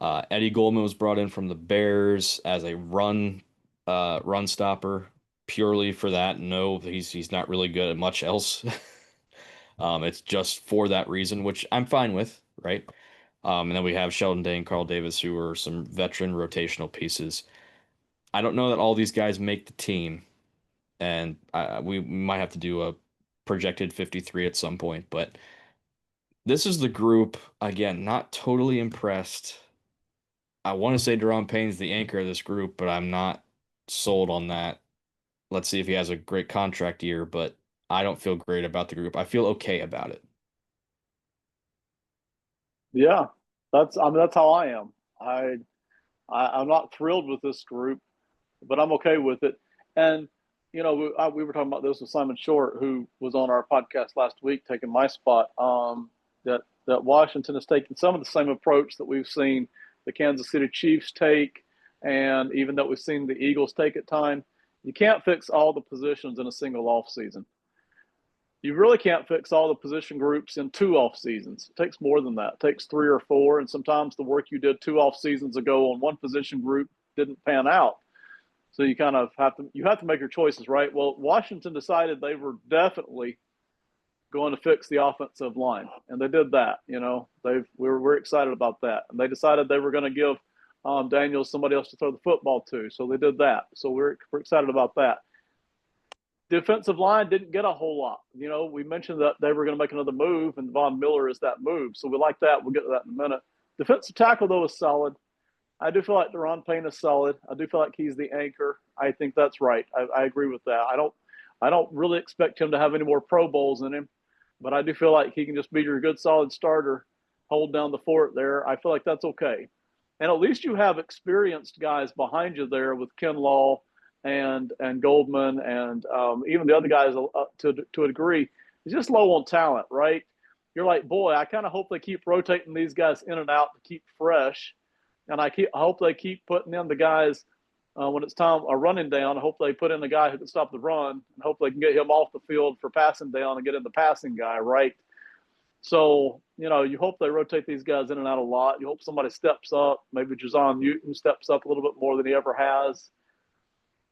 Eddie Goldman was brought in from the Bears as a run stopper purely for that. No, he's not really good at much else. It's just for that reason, which I'm fine with, right? And then we have Sheldon Day and Carl Davis, who are some veteran rotational pieces. I don't know that all these guys make the team, and we might have to do a projected 53 at some point, but this is the group, again, not totally impressed. I want to say Deron Payne's the anchor of this group, but I'm not sold on that. Let's see if he has a great contract year, but I don't feel great about the group. I feel okay about it. Yeah. That's how I am. I'm not thrilled with this group, but I'm okay with it. And we were talking about this with Simon Short, who was on our podcast last week, taking my spot. That Washington is taking some of the same approach that we've seen the Kansas City Chiefs take, and even that we've seen the Eagles take at time. You can't fix all the positions in a single off season. You really can't fix all the position groups in two off seasons. It takes more than that. It takes three or four, and sometimes the work you did two off seasons ago on one position group didn't pan out. So you kind of have to make your choices, right? Well, Washington decided they were definitely going to fix the offensive line, and they did that. We're excited about that, and they decided they were going to give Daniels somebody else to throw the football to, so they did that. So we're excited about that. Defensive line didn't get a whole lot. We mentioned that they were going to make another move, and Von Miller is that move. So we like that. We'll get to that in a minute. Defensive tackle, though, is solid. I do feel like Deron Payne is solid. I do feel like he's the anchor. I think that's right. I agree with that. I don't really expect him to have any more Pro Bowls in him, but I do feel like he can just be your good, solid starter, hold down the fort there. I feel like that's okay. and at least you have experienced guys behind you there with Kinlaw and Goldman and even the other guys to a degree. It's just low on talent, right? You're like, boy, I kind of hope they keep rotating these guys in and out to keep fresh, and I hope they keep putting in the guys when it's time a running down. I hope they put in the guy who can stop the run, and hope they can get him off the field for passing down and get in the passing guy, right? So, you hope they rotate these guys in and out a lot. You hope somebody steps up. Maybe Jazon Newton steps up a little bit more than he ever has.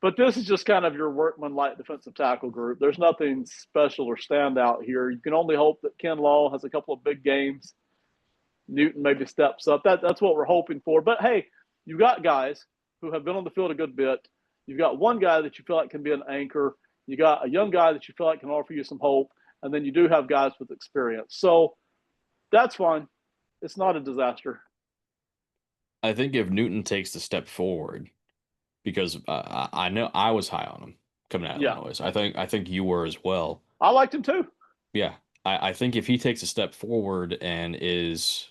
But this is just kind of your workman-like defensive tackle group. There's nothing special or standout here. You can only hope that Ken Law has a couple of big games. Newton maybe steps up. That's what we're hoping for. But hey, you've got guys who have been on the field a good bit. You've got one guy that you feel like can be an anchor. You got a young guy that you feel like can offer you some hope, and then you do have guys with experience. So that's fine. It's not a disaster. I think if Newton takes the step forward, because I know I was high on him coming out of Yeah, Illinois. I think you were as well. I liked him too. Yeah, I think if he takes a step forward and is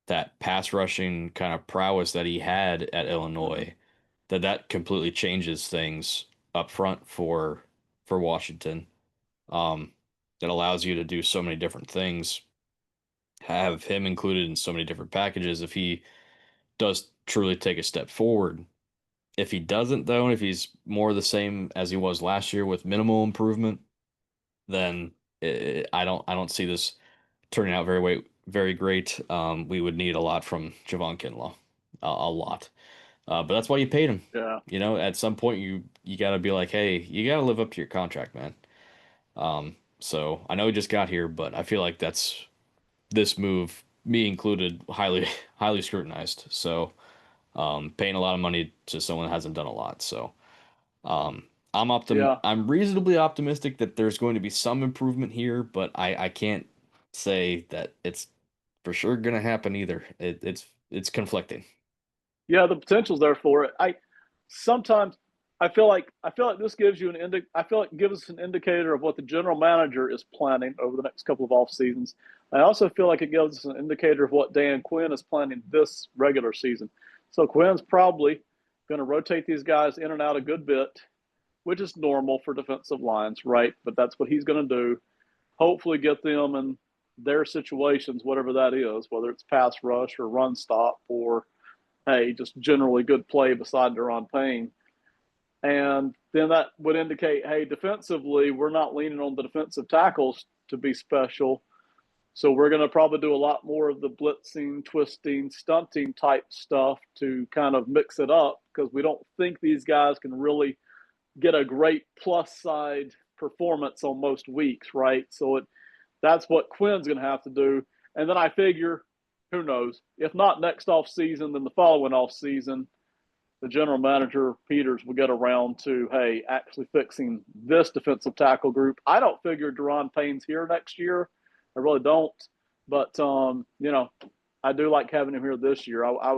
that pass rushing kind of prowess that he had at Mm-hmm. Illinois, that completely changes things up front for Washington. That allows you to do so many different things, have him included in so many different packages if he does truly take a step forward. If he doesn't, though, and if he's more the same as he was last year with minimal improvement, then I don't see this turning out very great. We would need a lot from Javon Kinlaw, a lot. But that's why you paid him. Yeah, At some point you got to be like, hey, you got to live up to your contract, man. So I know he just got here, but I feel like that's this move, me included, highly highly scrutinized. So paying a lot of money to someone that hasn't done a lot. So yeah. I'm reasonably optimistic that there's going to be some improvement here, but I can't say that it's for sure gonna happen either. It's conflicting. Yeah, the potential's there for it. I sometimes I feel like this gives you I feel like it gives us an indicator of what the general manager is planning over the next couple of off seasons. I also feel like it gives us an indicator of what Dan Quinn is planning this regular season. So Quinn's probably going to rotate these guys in and out a good bit, which is normal for defensive lines, right? But that's what he's going to do. Hopefully, get them in their situations, whatever that is, whether it's pass rush or run stop or hey, just generally good play beside Deron Payne. And then that would indicate, hey, defensively, we're not leaning on the defensive tackles to be special. So we're going to probably do a lot more of the blitzing, twisting, stunting type stuff to kind of mix it up because we don't think these guys can really get a great plus side performance on most weeks, right? So that's what Quinn's going to have to do. And then I figure, who knows? If not next off season, then the following off season, the general manager Peters will get around to hey, actually fixing this defensive tackle group. I don't figure Deron Payne's here next year. I really don't. But I do like having him here this year. I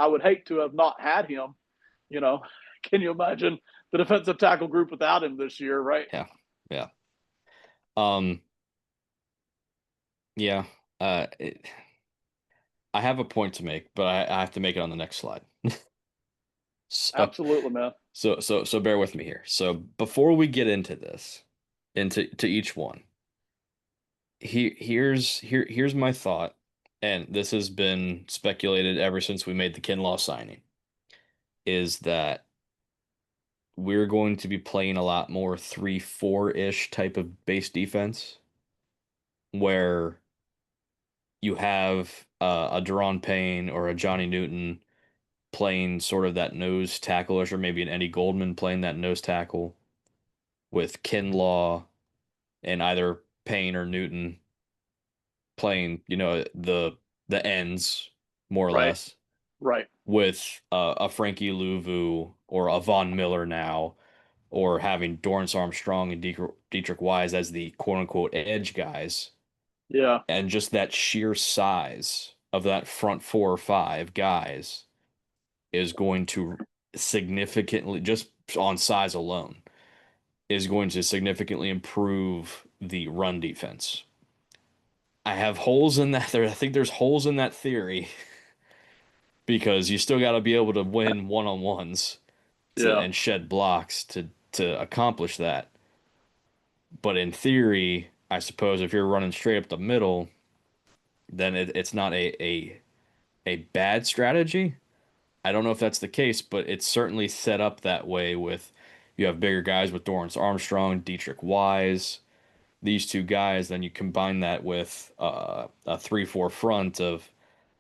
would hate to have not had him. You know, can you imagine the defensive tackle group without him this year, right? Yeah, yeah, um, yeah. I have a point to make, but I have to make it on the next slide. So Absolutely, man. so bear with me here. So before we get into this, into each one, here's my thought, and this has been speculated ever since we made the Kinlaw signing, is that we're going to be playing a lot more 3-4-ish type of base defense, where you have a Deron Payne or a Johnny Newton playing sort of that nose tackle-ish, or maybe an Eddie Goldman playing that nose tackle with Kinlaw and either Payne or Newton playing, the ends more or Right, less, right. with a Frankie Louvu or a Von Miller now, or having Dorrance Armstrong and Dietrich Wise as the quote unquote edge guys, Yeah, and just that sheer size of that front 4 or 5 guys is going to significantly, just on size alone, is going to significantly improve the run defense. I have holes in that there. I think there's holes in that theory because you still got to be able to win one-on-ones to Yeah. and shed blocks to accomplish that. But in theory, I suppose if you're running straight up the middle, then it's not a bad strategy. I don't know if that's the case, but it's certainly set up that way with you have bigger guys with Dorrance Armstrong, Dietrich Wise, these two guys, then you combine that with a 3-4 front of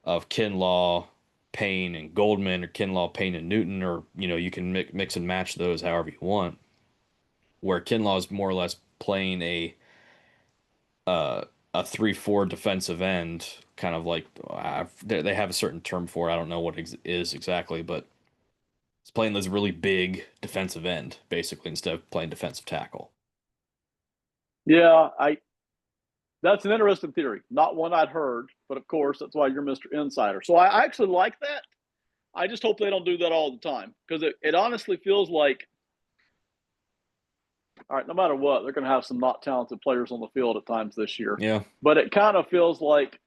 Kinlaw, Payne, and Goldman, or Kinlaw, Payne, and Newton, or you can mix and match those however you want. Where Kinlaw is more or less playing uh, a 3-4 defensive end, kind of like they have a certain term for it. I don't know what it is exactly, but it's playing this really big defensive end basically instead of playing defensive tackle. Yeah, I that's an interesting theory. Not one I'd heard, but of course that's why you're Mr. Insider. So I actually like that. I just hope they don't do that all the time because it honestly feels like, all right, no matter what, they're going to have some not talented players on the field at times this year. Yeah. But it kind of feels like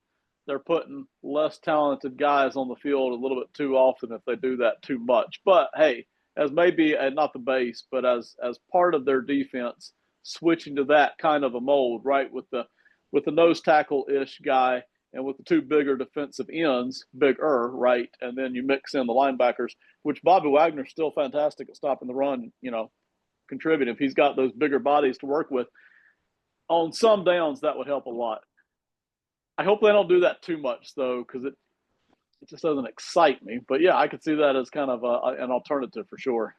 they're putting less talented guys on the field a little bit too often if they do that too much. But hey, as maybe not the base, but as part of their defense, switching to that kind of a mold, right? With the nose tackle ish guy and with the two bigger defensive ends, bigger, right? And then you mix in the linebackers, which Bobby Wagner's still fantastic at stopping the run, contributive. He's got those bigger bodies to work with. On some downs, that would help a lot. I hope they don't do that too much though, because it just doesn't excite me. But yeah, I could see that as kind of an alternative for sure.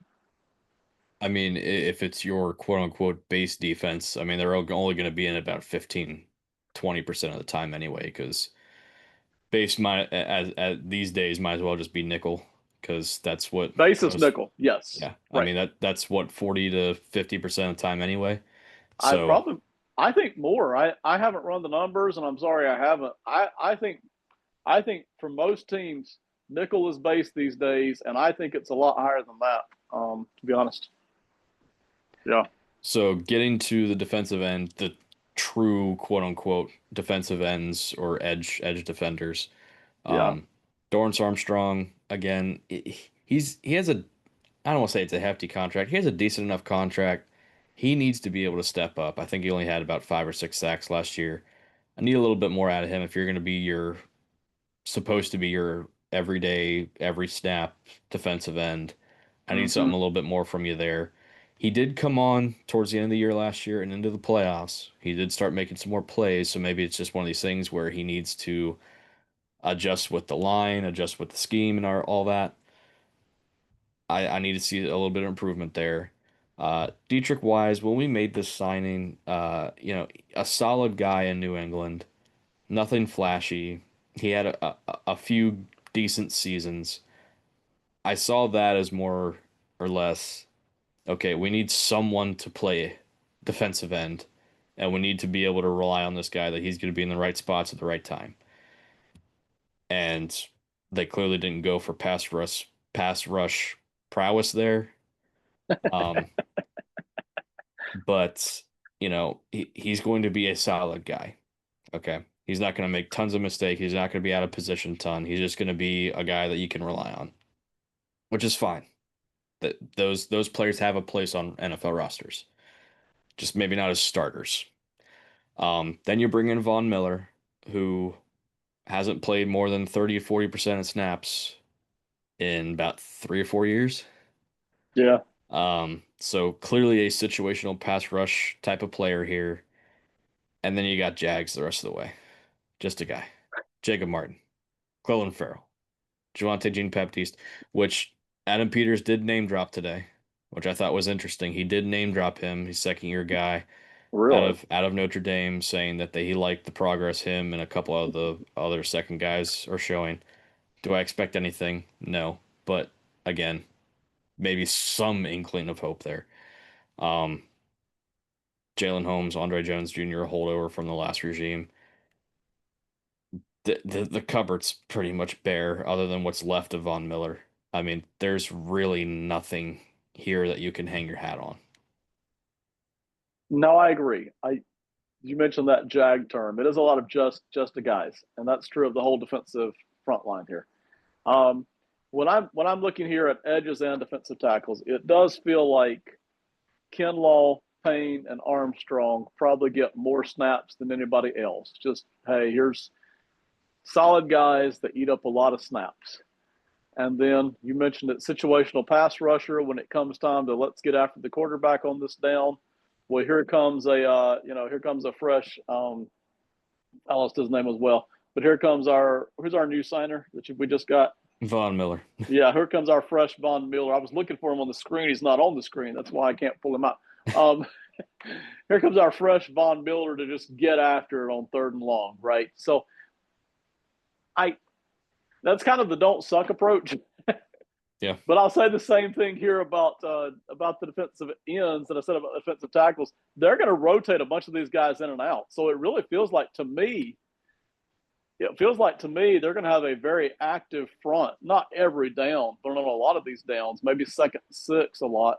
I mean, if it's your quote unquote base defense, I mean, they're only going to be in about 15, 20% of the time anyway, because base might, as these days, might as well just be nickel, because that's what Basis most, nickel, yes, yeah. I right. mean, that's what 40 to 50% of the time anyway. I So, probably, I think more. I haven't run the numbers, and I'm sorry I haven't. I think for most teams, nickel is base these days, and I think it's a lot higher than that. To be honest, yeah, so getting to the defensive end, the true quote unquote defensive ends or edge defenders. yeah. Um, Dorrance Armstrong, again, he has a I don't want to say it's a hefty contract. He has a decent enough contract. He needs to be able to step up. I think he only had about 5 or 6 sacks last year. I need a little bit more out of him if you're going to be your supposed to be your everyday, every snap defensive end. I need Mm-hmm. something a little bit more from you there. He did come on towards the end of the year last year and into the playoffs. He did start making some more plays, so maybe it's just one of these things where he needs to adjust with the line, adjust with the scheme, and all that. I need to see a little bit of improvement there. Dietrich Wise, when we made this signing, a solid guy in New England, nothing flashy. He had a few decent seasons. I saw that as more or less, okay, we need someone to play defensive end, and we need to be able to rely on this guy that he's going to be in the right spots at the right time. And they clearly didn't go for pass rush prowess there. Um, but he's going to be a solid guy. Okay. He's not going to make tons of mistakes. He's not going to be out of position a ton. He's just going to be a guy that you can rely on, which is fine. That those players have a place on NFL rosters, just maybe not as starters. Then you bring in Von Miller, who hasn't played more than 30 to 40% of snaps in about 3 or 4 years. Yeah. So clearly a situational pass rush type of player here. And then you got Jags the rest of the way. Just a guy. Jacob Martin, Clelin Ferrell, Javante Jean-Baptiste, which Adam Peters did name drop today, which I thought was interesting. He did name drop him, his second year guy out Really? of out of Notre Dame, saying that he liked the progress him and a couple of the other second guys are showing. Do I expect anything? No. But again, maybe some inkling of hope there. Um, Jalen Holmes, Andre Jones Jr., a holdover from the last regime. The cupboard's pretty much bare other than what's left of Von Miller. I mean, there's really nothing here that you can hang your hat on. No, I agree. You mentioned that jag term. It is a lot of just the guys, and that's true of the whole defensive front line here. when I'm looking here at edges and defensive tackles, it does feel like Kinlaw, Payne, and Armstrong probably get more snaps than anybody else. Just hey, here's solid guys that eat up a lot of snaps. And then you mentioned it, situational pass rusher when it comes time to let's get after the quarterback on this down. Well, here comes here comes a fresh I lost his name as well. But here comes our who's our new signer that we just got. Von Miller. Yeah, here comes our fresh Von Miller. I was looking for him on the screen. He's not on the screen. That's why I can't pull him out. Um, here comes our fresh Von Miller to just get after it on third and long, right? So I that's kind of the don't suck approach. Yeah. But I'll say the same thing here about the defensive ends that I said about defensive tackles. They're going to rotate a bunch of these guys in and out. So it really feels like to me, they're going to have a very active front. Not every down, but on a lot of these downs, maybe second and six a lot.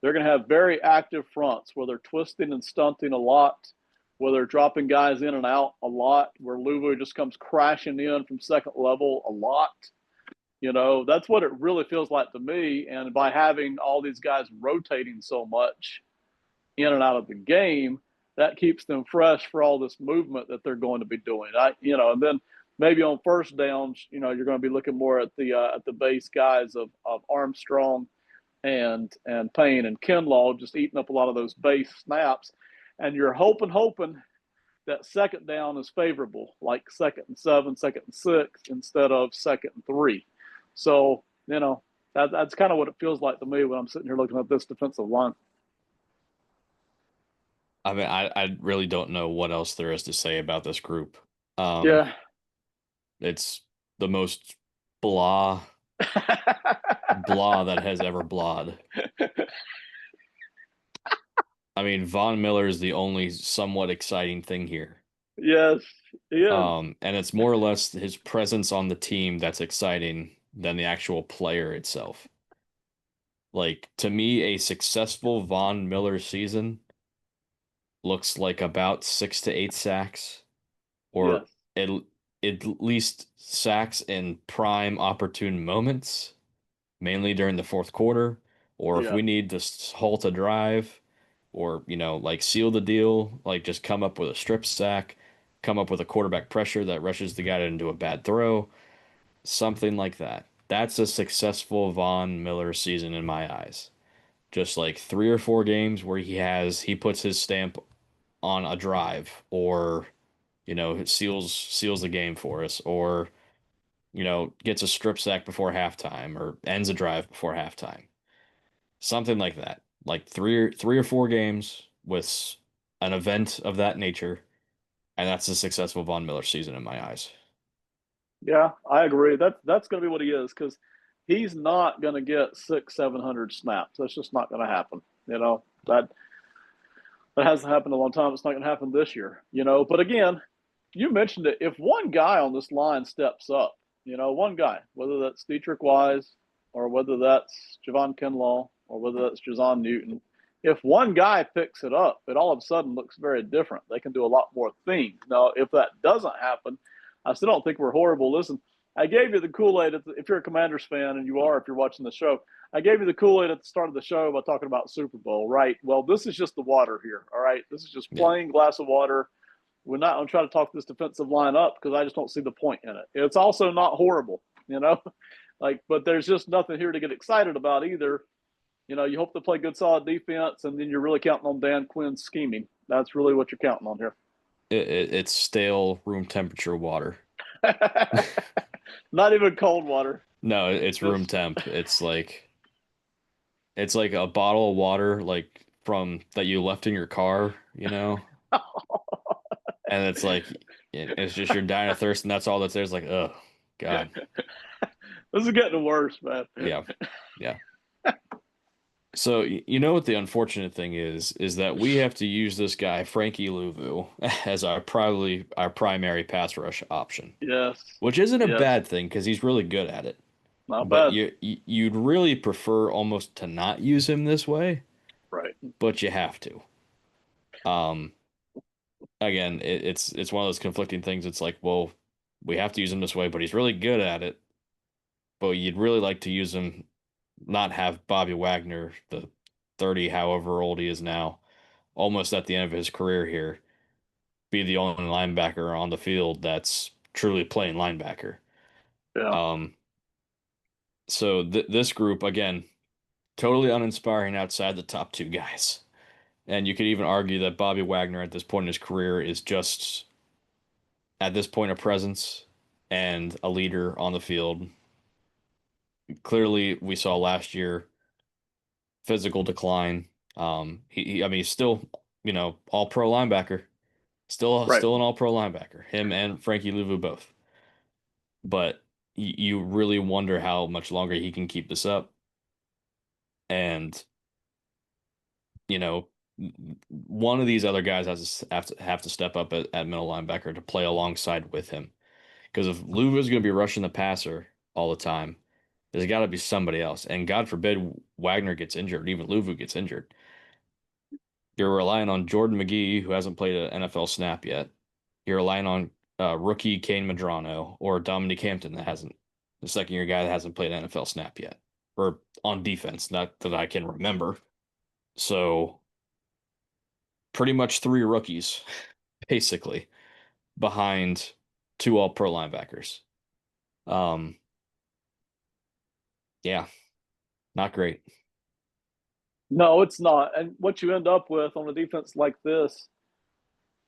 They're going to have very active fronts where they're twisting and stunting a lot, where they're dropping guys in and out a lot, where Louisville just comes crashing in from second level a lot. That's what it really feels like to me. And by having all these guys rotating so much in and out of the game, that keeps them fresh for all this movement that they're going to be doing. And then maybe on first downs, you're going to be looking more at the base guys of Armstrong and Payne and Kinlaw just eating up a lot of those base snaps. And you're hoping that second down is favorable, like second and 7, second and 6, instead of second and 3. So, that's kind of what it feels like to me when I'm sitting here looking at this defensive line. I mean, I really don't know what else there is to say about this group. Um, Yeah. it's the most blah blah that has ever blawed. I mean, Von Miller is the only somewhat exciting thing here. Yes, he is. And it's more or less his presence on the team that's exciting than the actual player itself. Like to me, a successful Von Miller season looks like about 6 to 8 sacks, or Yes. at, at least sacks in prime opportune moments, mainly during the fourth quarter, or if Yeah. we need to halt a drive, or like seal the deal, like just come up with a strip sack, come up with a quarterback pressure that rushes the guy into a bad throw, something like that. That's a successful Von Miller season in my eyes. Just like 3 or 4 games where he puts his stamp on a drive, or seals the game for us, or gets a strip sack before halftime, or ends a drive before halftime. Something like that. Like three or four games with an event of that nature, and that's a successful Von Miller season in my eyes. Yeah, I agree. That's going to be what he is because he's not going to get 600, 700 snaps. That's just not going to happen. That hasn't happened in a long time. It's not going to happen this year. But again, you mentioned it. If one guy on this line steps up, one guy, whether that's Dietrich Wise or whether that's Javon Kinlaw or whether that's Jazon Newton, if one guy picks it up, it all of a sudden looks very different. They can do a lot more things. Now, if that doesn't happen, I still don't think we're horrible. Listen, I gave you the Kool-Aid if you're a Commanders fan, and you are if you're watching the show. I gave you the Kool-Aid at the start of the show by talking about Super Bowl, right? Well, this is just the water here, all right? This is just Yeah. plain glass of water. We're not going to try to talk this defensive line up because I just don't see the point in it. It's also not horrible, but there's just nothing here to get excited about either. You hope to play good, solid defense, and then you're really counting on Dan Quinn's scheming. That's really what you're counting on here. It's stale room temperature water. Not even cold water. No, it's room Just temp. It's like a bottle of water, like from that you left in your car, and it's like it's just you're dying of thirst, and that's all that's there. It's like, oh God. this is getting worse, man. Yeah. Yeah. So you know what the unfortunate thing is that we have to use this guy, Frankie Louvu, as probably our primary pass rush option, Yes. which isn't a Yes. bad thing because he's really good at it. Not But bad. you'd really prefer almost to not use him this way, Right. but you have to. Um, Again, it's one of those conflicting things. It's like, well, we have to use him this way, but he's really good at it. but you'd really like to use him, not have Bobby Wagner, the 30, however old he is now, almost at the end of his career here, be the only linebacker on the field that's truly playing linebacker. Yeah. Um, so this group, again, totally uninspiring outside the top two guys. And you could even argue that Bobby Wagner at this point in his career is just, at this point, a presence and a leader on the field. Clearly, we saw last year physical decline. I mean, he's still, all pro linebacker, Right. still an all pro linebacker, him and Frankie Louvu both. But you really wonder how much longer he can keep this up. And, you know, one of these other guys has to have to step up at middle linebacker to play alongside with him. Because if Louvu is going to be rushing the passer all the time, there's got to be somebody else. And God forbid Wagner gets injured, even Louvu gets injured. You're relying on Jordan McGee, who hasn't played an NFL snap yet. You're relying on rookie Kane Madrano or Dominique Hampton that hasn't, the second year guy that hasn't played an NFL snap yet, or on defense, not that I can remember. So pretty much three rookies, basically, behind two all pro linebackers. Um, yeah, not great. No, it's not. And what you end up with on a defense like this,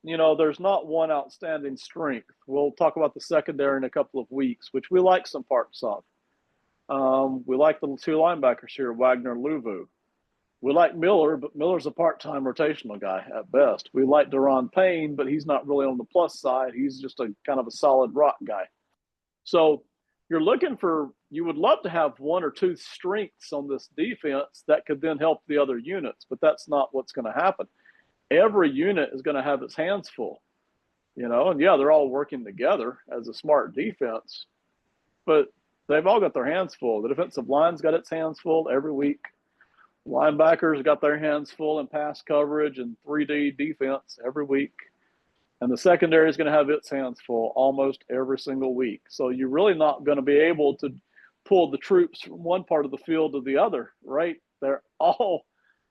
there's not one outstanding strength. We'll talk about the secondary in a couple of weeks, which we like some parts of. We like the two linebackers here, Wagner and Louvu. We like Miller, but Miller's a part-time rotational guy at best. We like Daron Payne, but he's not really on the plus side. He's just a kind of a solid rock guy. So you would love to have one or two strengths on this defense that could then help the other units, but that's not what's going to happen. Every unit is going to have its hands full, and yeah, they're all working together as a smart defense, but they've all got their hands full. The defensive line's got its hands full every week. Linebackers got their hands full in pass coverage and 3D defense every week. And the secondary is going to have its hands full almost every single week. So you're really not going to be able to pull the troops from one part of the field to the other, right? They're all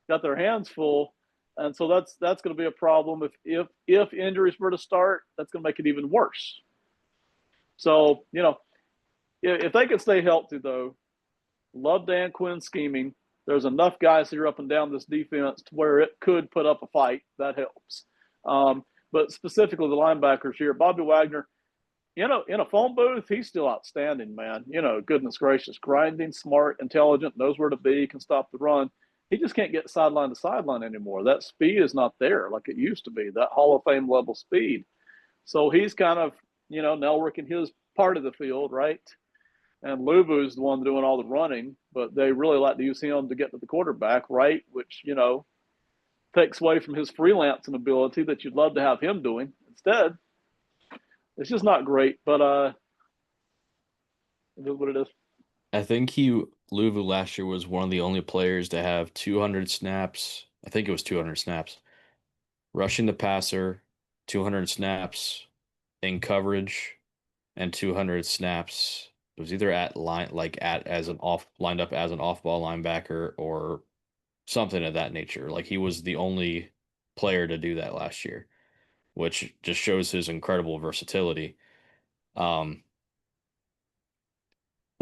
got their hands full. And so that's going to be a problem. If injuries were to start, that's going to make it even worse. So, if they can stay healthy, though, love Dan Quinn's scheming. There's enough guys here up and down this defense to where it could put up a fight. That helps. But specifically the linebackers here, Bobby Wagner, in a phone booth, he's still outstanding, man. Goodness gracious, grinding, smart, intelligent, knows where to be, can stop the run. He just can't get sideline to sideline anymore. That speed is not there like it used to be, that Hall of Fame level speed. So he's kind of, now working his part of the field, right? And Luvu's the one doing all the running, but they really like to use him to get to the quarterback, right? Which, takes away from his freelancing ability that you'd love to have him doing. Instead, it's just not great, but it is what it is. I think Louvu last year was one of the only players to have 200 snaps. I think it was 200 snaps rushing the passer, 200 snaps in coverage, and 200 snaps. It was either at line, like at as an off lined up as an off-ball linebacker or something of that nature. Like he was the only player to do that last year, which just shows his incredible versatility. Um,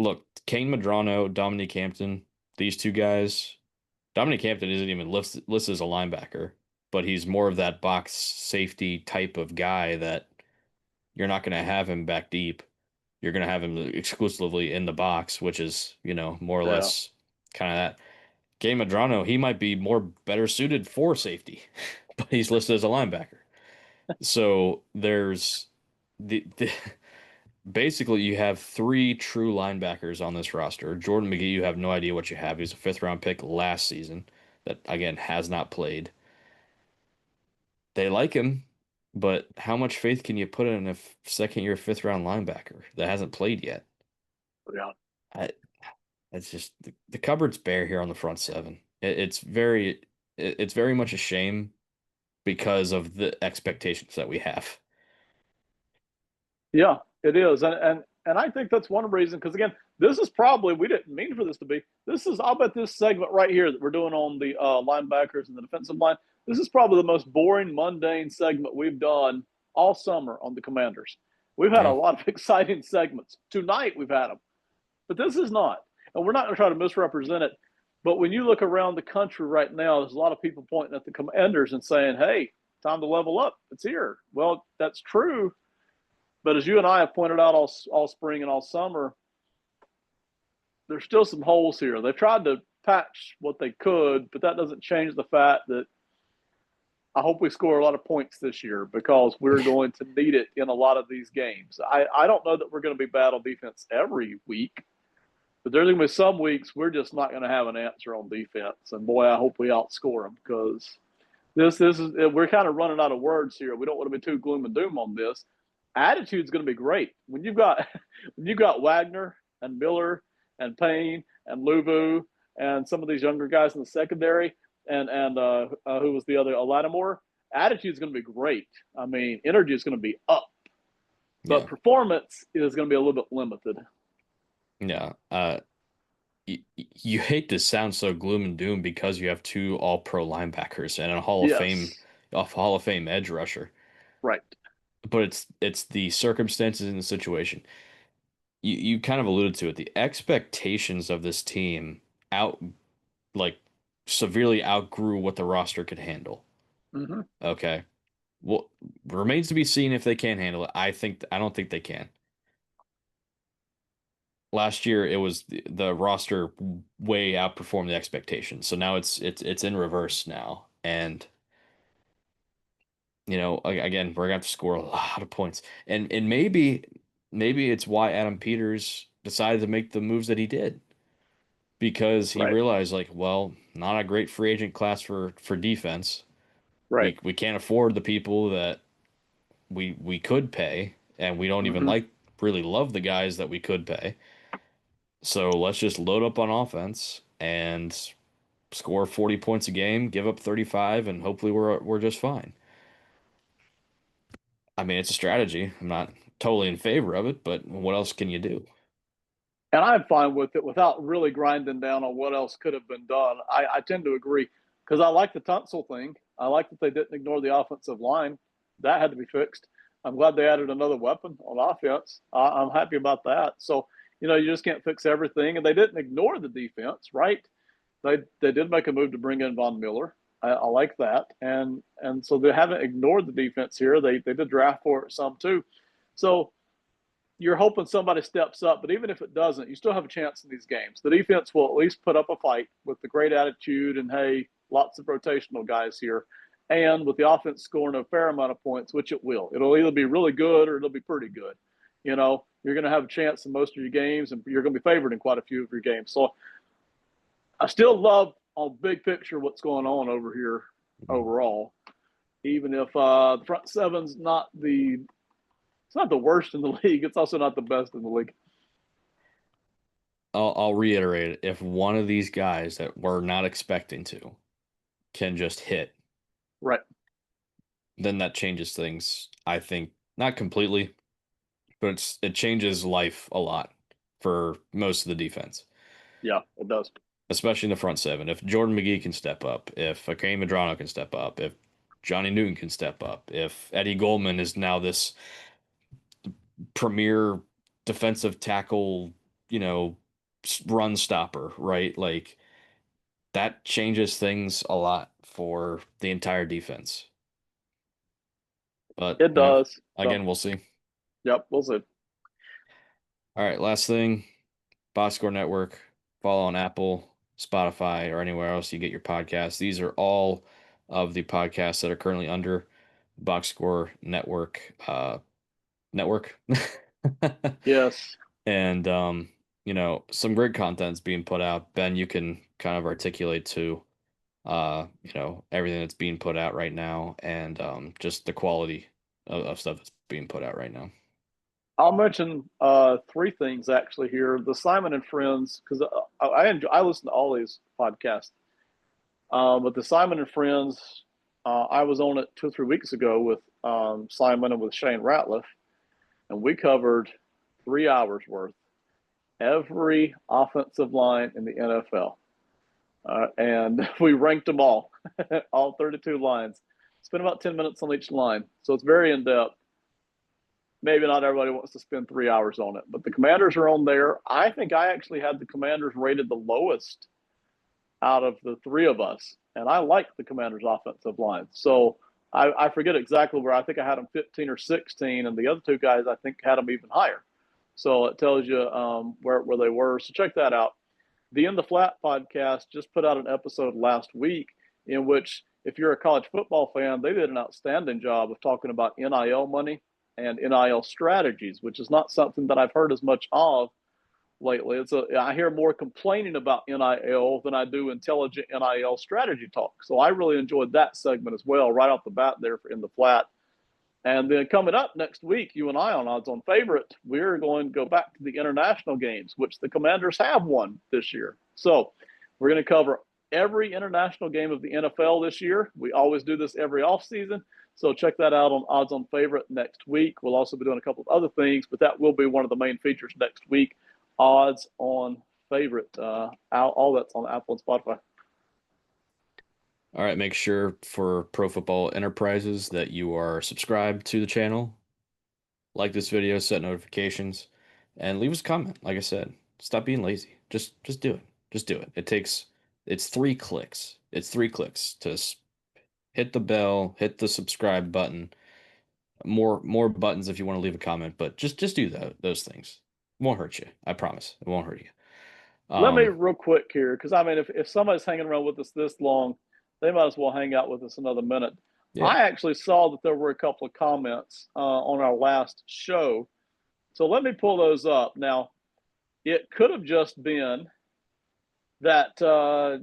Look, Kane Madrano, Dominique Hampton, these two guys. Dominique Hampton isn't even listed as a linebacker, but he's more of that box safety type of guy that you're not going to have him back deep. You're going to have him exclusively in the box, which is, more or Yeah. less kind of that. Kane Madrano, he might be more better suited for safety, but he's listed as a linebacker. So there's the basically, you have three true linebackers on this roster. Jordan McGee, you have no idea what you have. He was a fifth round pick last season that, again, has not played. They like him, but how much faith can you put in a second year, fifth round linebacker that hasn't played yet? Yeah. I, it's just the cupboard's bare here on the front seven. It's very much a shame because of the expectations that we have. Yeah, it is. And I think that's one reason, because again, This is probably, we didn't mean for this to be. This is, I'll bet this segment right here that we're doing on the linebackers and the defensive line, this is probably the most boring, mundane segment we've done all summer on the Commanders. We've had a Yeah. lot of exciting segments. Tonight we've had them, but this is not. And we're not going to try to misrepresent it. But when you look around the country right now, there's a lot of people pointing at the Commanders and saying, hey, time to level up. It's here. Well, that's true. But as you and I have pointed out all spring and all summer, there's still some holes here. They've tried to patch what they could, but that doesn't change the fact that I hope we score a lot of points this year because we're going to need it in a lot of these games. I don't know that we're going to be bad on defense every week, but there's going to be some weeks we're just not going to have an answer on defense. And boy, I hope we outscore them because this is we're kind of running out of words here. We don't want to be too gloom and doom on this. Attitude's going to be great when you've got when you got Wagner and Miller and Payne and Luvu and some of these younger guys in the secondary and who was the other Lattimore. Attitude's going to be great. I mean, energy is going to be up, but Yeah. performance is going to be a little bit limited. Yeah. You hate to sound so gloom and doom because you have two all-pro linebackers and Yes, a Hall of Fame edge rusher. right, But it's the circumstances in the situation. You kind of alluded to it. The expectations of this team out like severely outgrew what the roster could handle. mm-hmm. Okay. Well, remains to be seen if they can handle it. I don't think they can. Last year it was the roster way outperformed the expectations. So now it's in reverse now. And again, we're gonna have to score a lot of points. And maybe it's why Adam Peters decided to make the moves that he did because he Right, realized like, well, not a great free agent class for defense. right, We can't afford the people that we could pay, and we don't even mm-hmm. really love the guys that we could pay. So let's just load up on offense and score 40 points a game, give up 35, and hopefully we're just fine. I mean, it's a strategy. I'm not totally in favor of it, but what else can you do? And I'm fine with it without really grinding down on what else could have been done. I tend to agree because I like the Tunsil thing. I like that they didn't ignore the offensive line. That had to be fixed. I'm glad they added another weapon on offense. I'm happy about that. So, you just can't fix everything. And they didn't ignore the defense, right? They did make a move to bring in Von Miller. I like that. And so they haven't ignored the defense here. They did draft for it some too. So you're hoping somebody steps up, but even if it doesn't, you still have a chance in these games. The defense will at least put up a fight with the great attitude and, hey, lots of rotational guys here. And with the offense scoring a fair amount of points, which it will. It'll either be really good or it'll be pretty good. You're going to have a chance in most of your games, and you're going to be favored in quite a few of your games. So I still love, on big picture, what's going on over here overall, even if the front seven's it's not the worst in the league. It's also not the best in the league. I'll reiterate it. If one of these guys that we're not expecting to can just hit, Right. then that changes things. I think not completely, but it changes life a lot for most of the defense, Yeah, it does. especially in the front seven. If Jordan McGee can step up, if Akeem Madrano can step up, if Johnny Newton can step up, if Eddie Goldman is now this premier defensive tackle, you know, run stopper, right? Like that changes things a lot for the entire defense. But, It does. So, again, we'll see. yep, we'll see. All right, last thing, Box Score Network, follow on Apple, Spotify, or anywhere else you get your podcasts. These are all of the podcasts that are currently under Box Score network. Yes. And some great content's being put out. Ben, you can kind of articulate to everything that's being put out right now and just the quality of stuff that's being put out right now. I'll mention three things actually here. The Simon and Friends, because I listen to all these podcasts, but the Simon and Friends, I was on it 2 or 3 weeks ago with Simon and with Shane Ratliff, and we covered 3 hours worth every offensive line in the NFL. And we ranked them all, all 32 lines. Spent about 10 minutes on each line. So it's very in depth. Maybe not everybody wants to spend 3 hours on it, but the Commanders are on there. I think I actually had the Commanders rated the lowest out of the three of us, and I like the Commanders' offensive line. So I forget exactly where. I think I had them 15 or 16, and the other two guys I think had them even higher. So it tells you where they were. So check that out. The In the Flat podcast just put out an episode last week in which, if you're a college football fan, they did an outstanding job of talking about NIL money and NIL strategies, which is not something that I've heard as much of lately. I hear more complaining about NIL than I do intelligent NIL strategy talk. So I really enjoyed that segment as well, right off the bat there in the flat. And then coming up next week, you and I on Odds On Favorite, we're going to go back to the international games, which the Commanders have won this year. So we're going to cover every international game of the NFL this year. We always do this every offseason. So check that out on Odds On Favorite next week. We'll also be doing a couple of other things, but that will be one of the main features next week. Odds On Favorite. All that's on Apple and Spotify. All right, make sure for Pro Football Enterprises that you are subscribed to the channel, like this video, set notifications, and leave us a comment. Like I said, stop being lazy. Just do it. Just do it. It's 3 clicks. It's 3 clicks to hit the bell, hit the subscribe button. More buttons if you want to leave a comment, but just do those things. It won't hurt you. I promise. It won't hurt you. Let me Um, real quick here, because I mean, if somebody's hanging around with us this long, they might as well hang out with us another minute. yeah, I actually saw that there were a couple of comments on our last show. So let me pull those up. Now, it could have just been that a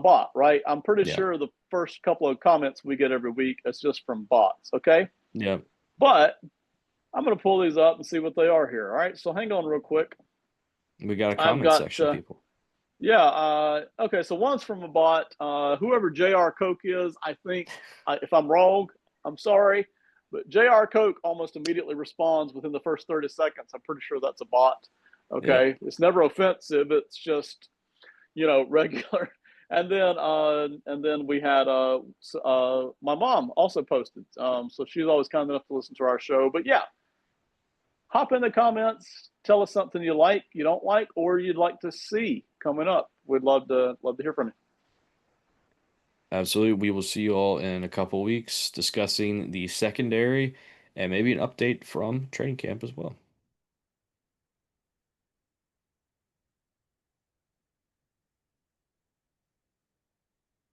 bot, right? I'm pretty yeah, sure the first couple of comments we get every week is just from bots, okay? yeah. But I'm going to pull these up and see what they are here. All right, so hang on real quick. We got a I've comment got section, people. yeah. Okay. So one's from a bot. Whoever J.R. Coke is, I think. If I'm wrong, I'm sorry. But J.R. Coke almost immediately responds within the first 30 seconds. I'm pretty sure that's a bot. Yeah. Okay. It's never offensive. It's just regular. And then we had my mom also posted. So she's always kind enough to listen to our show. But yeah, hop in the comments. Tell us something you like, you don't like, or you'd like to see coming up. We'd love to hear from you. Absolutely. We will see you all in a couple weeks discussing the secondary and maybe an update from training camp as well.